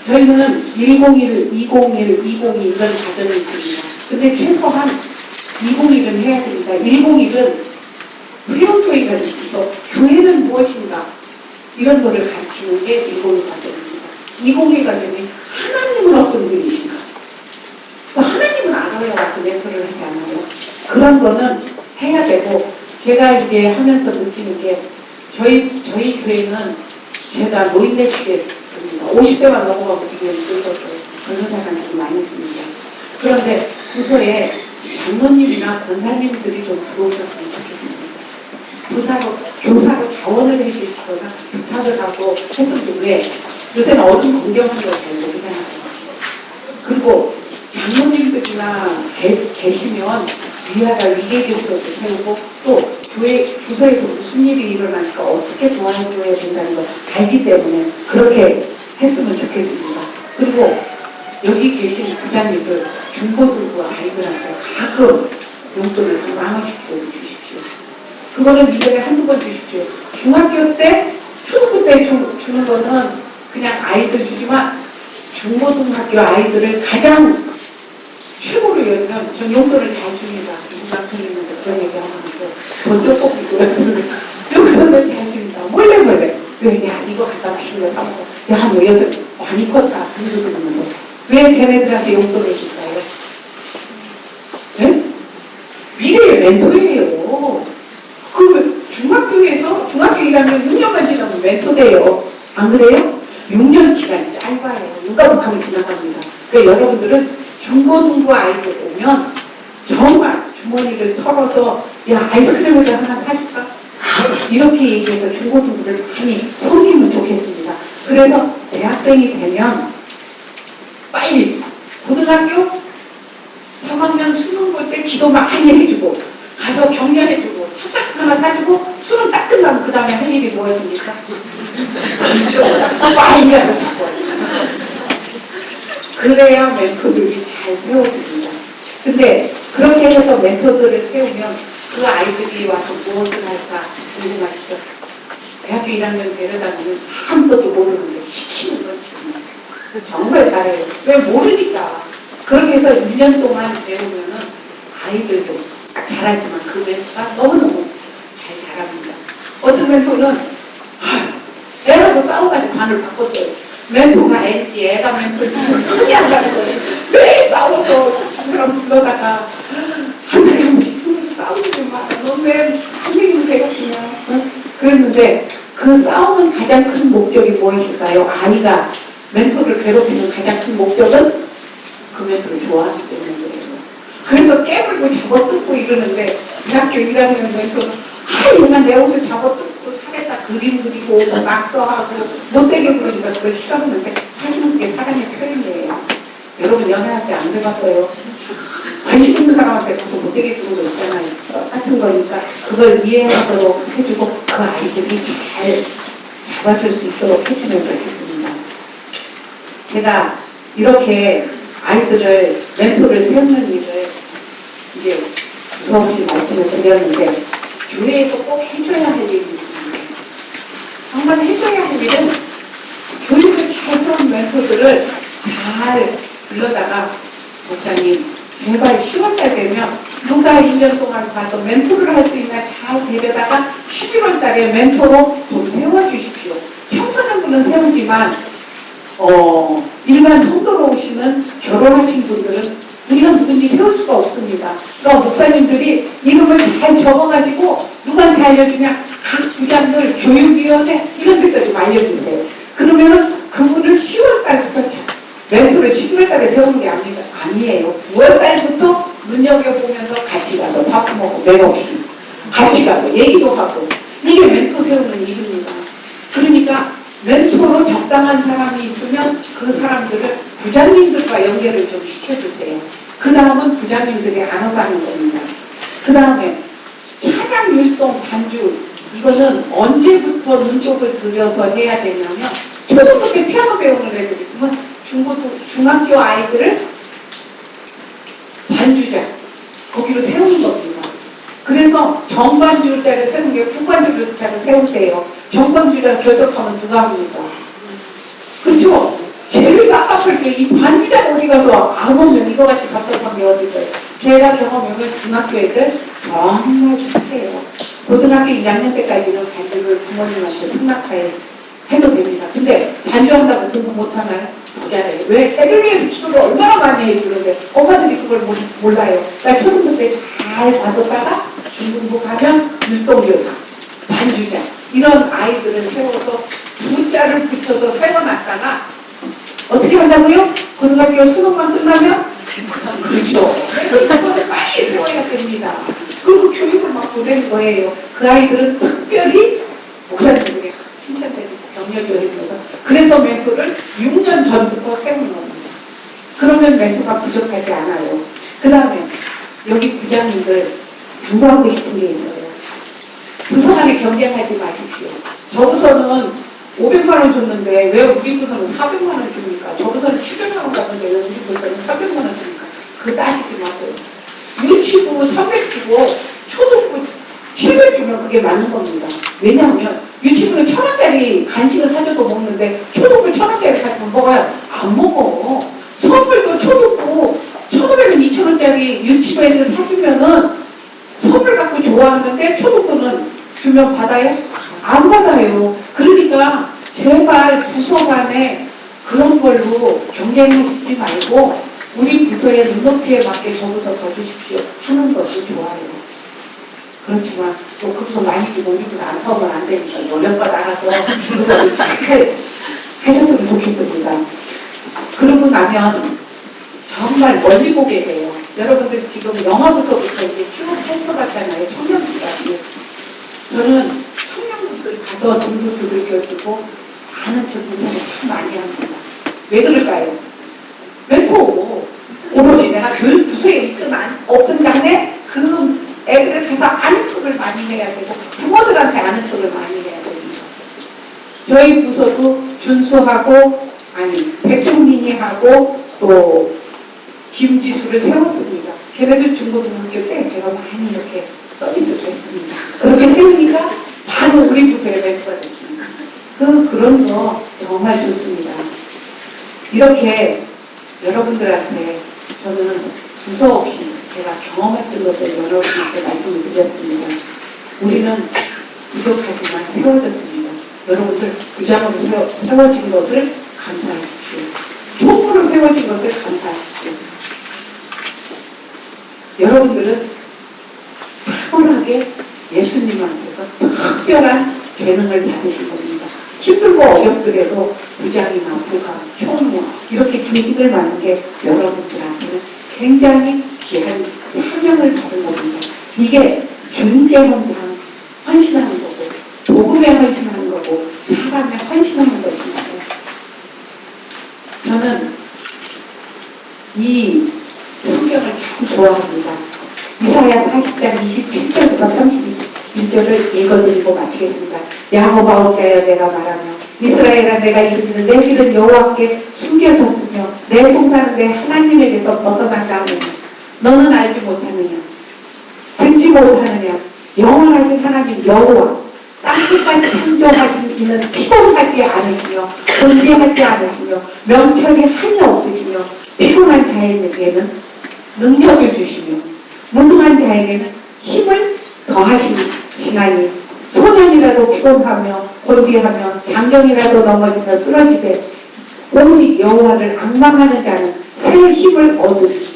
[SPEAKER 1] 저희는 101, 201, 202 이런 과정이 있습니다. 근데 최소한 201은 해야 됩니다. 101은 회원교회가 있어서 교회는 무엇인가 이런 거를 가르치는 게 101 과정입니다. 201 과정이 하나님은 어떤 분이신가? 하나님은 알아요. 와서 멘토를 하지 않아요. 그런 거는 해야 되고 제가 이제 하면서 느끼는 게 저희 교회는 제가 노인네 측에 듭니다. 50대만 넘어가고 되게 늙었어요. 변호사관들이 많이 있습니다. 그런데 부서에 장로님이나 권사님들이 좀 들어오셨으면 좋겠습니다. 교사로 자원을 해주시거나 부탁을 하고 했었는데 왜? 요새는 어둠 공경하는 걸 잘 모르잖아요. 그리고 장로님들이나 계시면 위아래 위계교수도 세우고 또 교회 부서에서 무슨 일이 일어나니까 어떻게 도와줘야 된다는 걸 알기 때문에 그렇게 했으면 좋겠습니다. 그리고 여기 계신 부장님들 중고등부 아이들한테 가끔 용돈을 좀 나눠주십시오. 그거는 1년에 한두 번 주십시오. 중학교 때, 초등부 때 주는 거는 그냥 아이들 주지만 중고등학교 아이들을 가장 최고로 여기면 전 용돈을 잘 줍니다. 누가 틀리는데 그런 얘기 하는데 돈 조금 있고요. 용돈을 잘 줍니다. 몰래. 왜? 야 이거 갖다 맛있는 거 사먹고 야 너 여기서 많이 컸다. 그러면서 왜 걔네들한테 용돈을 줄까요? 네? 미래의 멘토예요. 그 중학교에서 중학교 1학년 6년만 지나면 멘토돼요. 안 그래요? 6년 기간이 짧아요. 누가 못하면 지나갑니다. 그러니까 여러분들은 중고등부 아이들 오면 정말 주머니를 털어서 야 아이스크림을 하나 사줄까? 이렇게 얘기해서 중고등부를 많이 섬기면 좋겠습니다. 그래서 대학생이 되면 빨리 고등학교 3학년 수능 볼 때 기도 많이 해주고 가서 격려해주고 찹쌀 하나 사주고 수능 딱 끝나면 그 다음에 할 일이 뭐였습니까? 많이 가서 자고 그래야 멘토들이 잘 세워집니다. 근데 그렇게 해서 멘토들을 세우면 그 아이들이 와서 무엇을 할까 궁금하시죠? 대학교 1학년 데려다보면 아무것도 모르는데 시키는 건 정말 잘해요. 왜 모르니까. 그렇게 해서 1년 동안 배우면은 아이들도 잘하지만 그 멘토가 너무너무 잘 자랍니다. 어떤 멘토는 애라고 싸워가지고 반을 바꿨어요. 멘토가 애지 애가 멘토지 크게 한다는 거예요. 왜 싸워서 그럼 불러다가 한 달에 한 번씩 싸우지 마. 너 왜 선생님 되겠구나. 그랬는데 그 싸움은 가장 큰 목적이 무엇일까요? 아이가 멘토를 괴롭히는 가장 큰 목적은 그 멘토를 좋아하기 때문에 그래요. 그래서 깨물고 잡아뜯고 이러는데 대학교 1학년 멘토는 얘가 내 옷을 잡아뜯고 살에다 그림 그리고 낙서하고 못되게 그러니까 그걸 싫어하는데 사실은 그게 사랑의 표현이에요. 여러분 연애할 때 안 해봤어요? 관심 있는 사람한테 가서 못되게 그런 거 있잖아요. 같은 거니까 그걸 이해하도록 해주고 그 아이들이 잘 잡아줄 수 있도록 해주면 좋겠습니다. 제가 이렇게 아이들을 멘토를 세우는 일을 이제 수없이 말씀을 드렸는데 교회에서 꼭 해줘야 할 일이 있습니다. 정말 해줘야 할 일은 교육을 잘 세운 멘토들을 잘 불러다가 목사님 제발 10월달 되면 누가 1년 동안 가서 멘토를 할 수 있나 잘 데려다가 11월달에 멘토로 좀 세워주십시오. 청소년들은 세우지만 일반 성도로 오시는 결혼하신 분들은 우리가 누군지 세울 수가 없습니다. 그러니까 목사님들이 이름을 잘 적어가지고 누구한테 알려주냐? 각 부장들, 교육위원회 이런 데까지 알려주세요. 그러면 그분을 10월달부터 멘토를 11월달에 세우는 게 아니에요. 9월달부터 눈여겨보면서 같이 가서 밥 먹고 매없이 같이 가서 얘기도 하고 이게 멘토 세우는 일입니다. 그러니까 멘토로 적당한 사람이 있으면 그 사람들을 부장님들과 연결을 좀 시켜주세요. 그 다음은 부장님들이 알아서 하는 겁니다. 그 다음에 찬양 율동 반주 이거는 언제부터 눈독을 들여서 해야 되냐면 초등학교 때 피아노 배우는 애들 있으면 중학교 아이들을 반주자 거기로 세우는 겁니다. 그래서 정반주자를 세우는 게副반주자를 세우세요. 정반주자 결석하면 누가 합니까? 그렇죠? 제일 깝깝할 때 이 반주자가 어디 가서 안 오면 이거 같이 답답한 게 어디 있어요? 제가 경험하면 중학교 애들 정말 착해요. 고등학교 2학년 때까지는 반주를 부모님한테 승낙하에 해도 됩니다. 근데 반주한다고 공부 못하나요? 모자라요. 왜? 애들 위해서 기도를 얼마나 많이 해주는데 엄마들이 그걸 몰라요. 나 초등부 때 잘 받았다가 중등부 가면 율동교사, 반주자 이런 아이들을 세워서 부자를 붙여서 세워놨다가 어떻게 한다고요? 고등학교 수능만 끝나면? 그렇죠. 그것을 빨리 세워야 됩니다. 그리고 교육을 막 보내는 거예요. 그 아이들은 특별히 목사님들에게 칭찬드리고 격려를 해줘서 그래서 멘토를 6년 전부터 세우는 겁니다. 그러면 멘토가 부족하지 않아요. 그 다음에 여기 부장님들 양보하고 싶은 게 있어요. 부서 간에 경쟁하지 마십시오. 저 부서는 500만 원 줬는데 왜 우리 부서는 400만 원 줍니까? 저 부서는 700만 원 줬는데 왜 우리 부서는 400만 원 줍니까? 그거 따지지 마세요. 유치부 300 주고 초등부 700 주면 그게 맞는 겁니다. 왜냐하면 유치부는 1,000원짜리 간식을 사줘도 먹는데 초등부 1,000원짜리 사주면 먹어요? 안 먹어. 선물도 초등부 1,500원, 2,000원짜리 유치부 애들 사주면은 선물 갖고 좋아하는데 초등부는 주면 받아요? 안 받아요. 그러니까 제발 부서 간에 그런 걸로 경쟁하지 말고 우리 부서의 눈높이에 맞게 저 부서 더 주십시오 하는 것이 좋아요. 그렇지만 또 그 부서 많이 주고 우리 부서 안 사오면 안 되니까 노력과 알아서 그거를 잘 하셨으면 좋겠습니다. 그러고 나면 정말 멀리 보게 돼요. 여러분들 지금 영화부서부터 이제 쭉 살펴봤잖아요. 청년부까지. 저는 청년부들 가서 등도 두들겨주고 아는 척 인사를 참 많이 합니다. 왜 그럴까요? 멘토 오로지 내가 교육 부서에 있든 없든 간에 그 애들을 가서 아는 척을 많이 해야 되고 부모들한테 아는 척을 많이 해야 됩니다. 저희 부서도 준수하고 백종민이 하고 또 김지수를 세웠습니다. 걔네들 중고등학교 때 제가 많이 이렇게 서비스를 했습니다. 그렇게 세우니까 바로 우리 부서에 멘토가 됐습니다. 그런 거 정말 좋습니다. 이렇게 여러분들한테 저는 부서 없이 제가 경험했던 것을 여러분한테 말씀을 드렸습니다. 우리는 부족하지만 세워졌습니다. 여러분들 부장으로 세워진 것을 감사하십시오. 총무로 세워진 것을 감사하십시오. 여러분들은 특별하게 예수님한테서 특별한 재능을 받으신 겁니다. 힘들고 어렵더라도 부장이나 부가, 총무 이렇게 주직을 맡는 게 여러분들한테는 굉장히 귀한 사명을 받은 겁니다. 이게 주님께 헌신하는 거고 복음에 헌신하는 거고 사람에 헌신하는 것입니다. 저는 이 성경을 참 좋아합니다. 이사야 40장 27절부터 31절을 읽어드리고 마치겠습니다. 야곱 아우자여 내가 말하며 이스라엘아 내가 이르기를 내 길은 여호와께 숨겨졌으며 내 송사는 내 하나님에게서 벗어난다 하느냐 너는 알지 못하느냐 듣지 못하느냐 영원하신 하나님 여호와 땅끝까지 창조하신 이는 피곤하지 않으시며 존재하지 않으시며 명철이 한이 없으시며 피곤한 자에게는 능력을 주시며 무능한 자에게는 힘을 더하시나니 소년이라도 피곤하며 곤비하며 장정이라도 넘어지며 쓰러지되 오직 여호와를 앙망하는 자는 새 힘을 얻으리.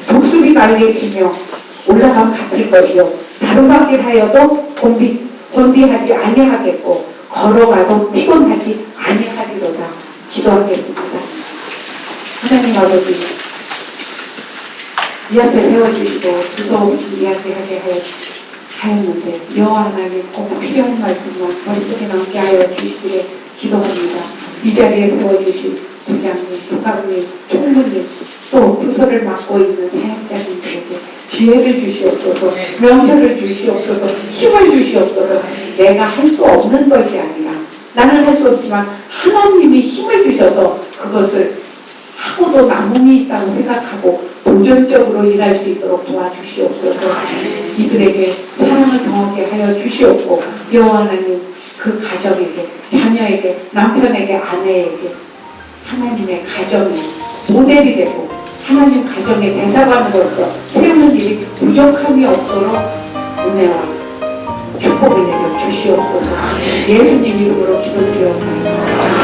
[SPEAKER 1] 독수리가 알려지며 올라간 갚을 것이요 다름밖에 하여도 곤비하지 아니하겠고 걸어가도 피곤하지 아니하리로다. 기도하겠습니다. 하나님 아버지, 이 앞에 세워주시고 두서없이 이야기하게 하였는데 여호와 하나님 꼭 필요한 말씀만 머릿속에 남게 하여 주시기를 기도합니다. 이 자리에 세워주신 부장님, 부장님, 총무님, 또 부서를 맡고 있는 사역자님들에게 지혜를 주시옵소서, 명철을 주시옵소서, 힘을 주시옵소서. 내가 할 수 없는 것이 아니라 나는 할 수 없지만 하나님이 힘을 주셔서 그것을 하고도 남음이 있다고 생각하고 도전적으로 일할 수 있도록 도와주시옵소서. 이들에게 사랑을 경험하게 하여 주시옵고 여호와 하나님 그 가정에게, 자녀에게, 남편에게, 아내에게 하나님의 가정이 모델이 되고 하나님 가정의 대사관으로서 세우는 일이 부족함이 없도록 은혜와 축복을 내려 주시옵소서. 예수님 이름으로 기도드려옵나이다.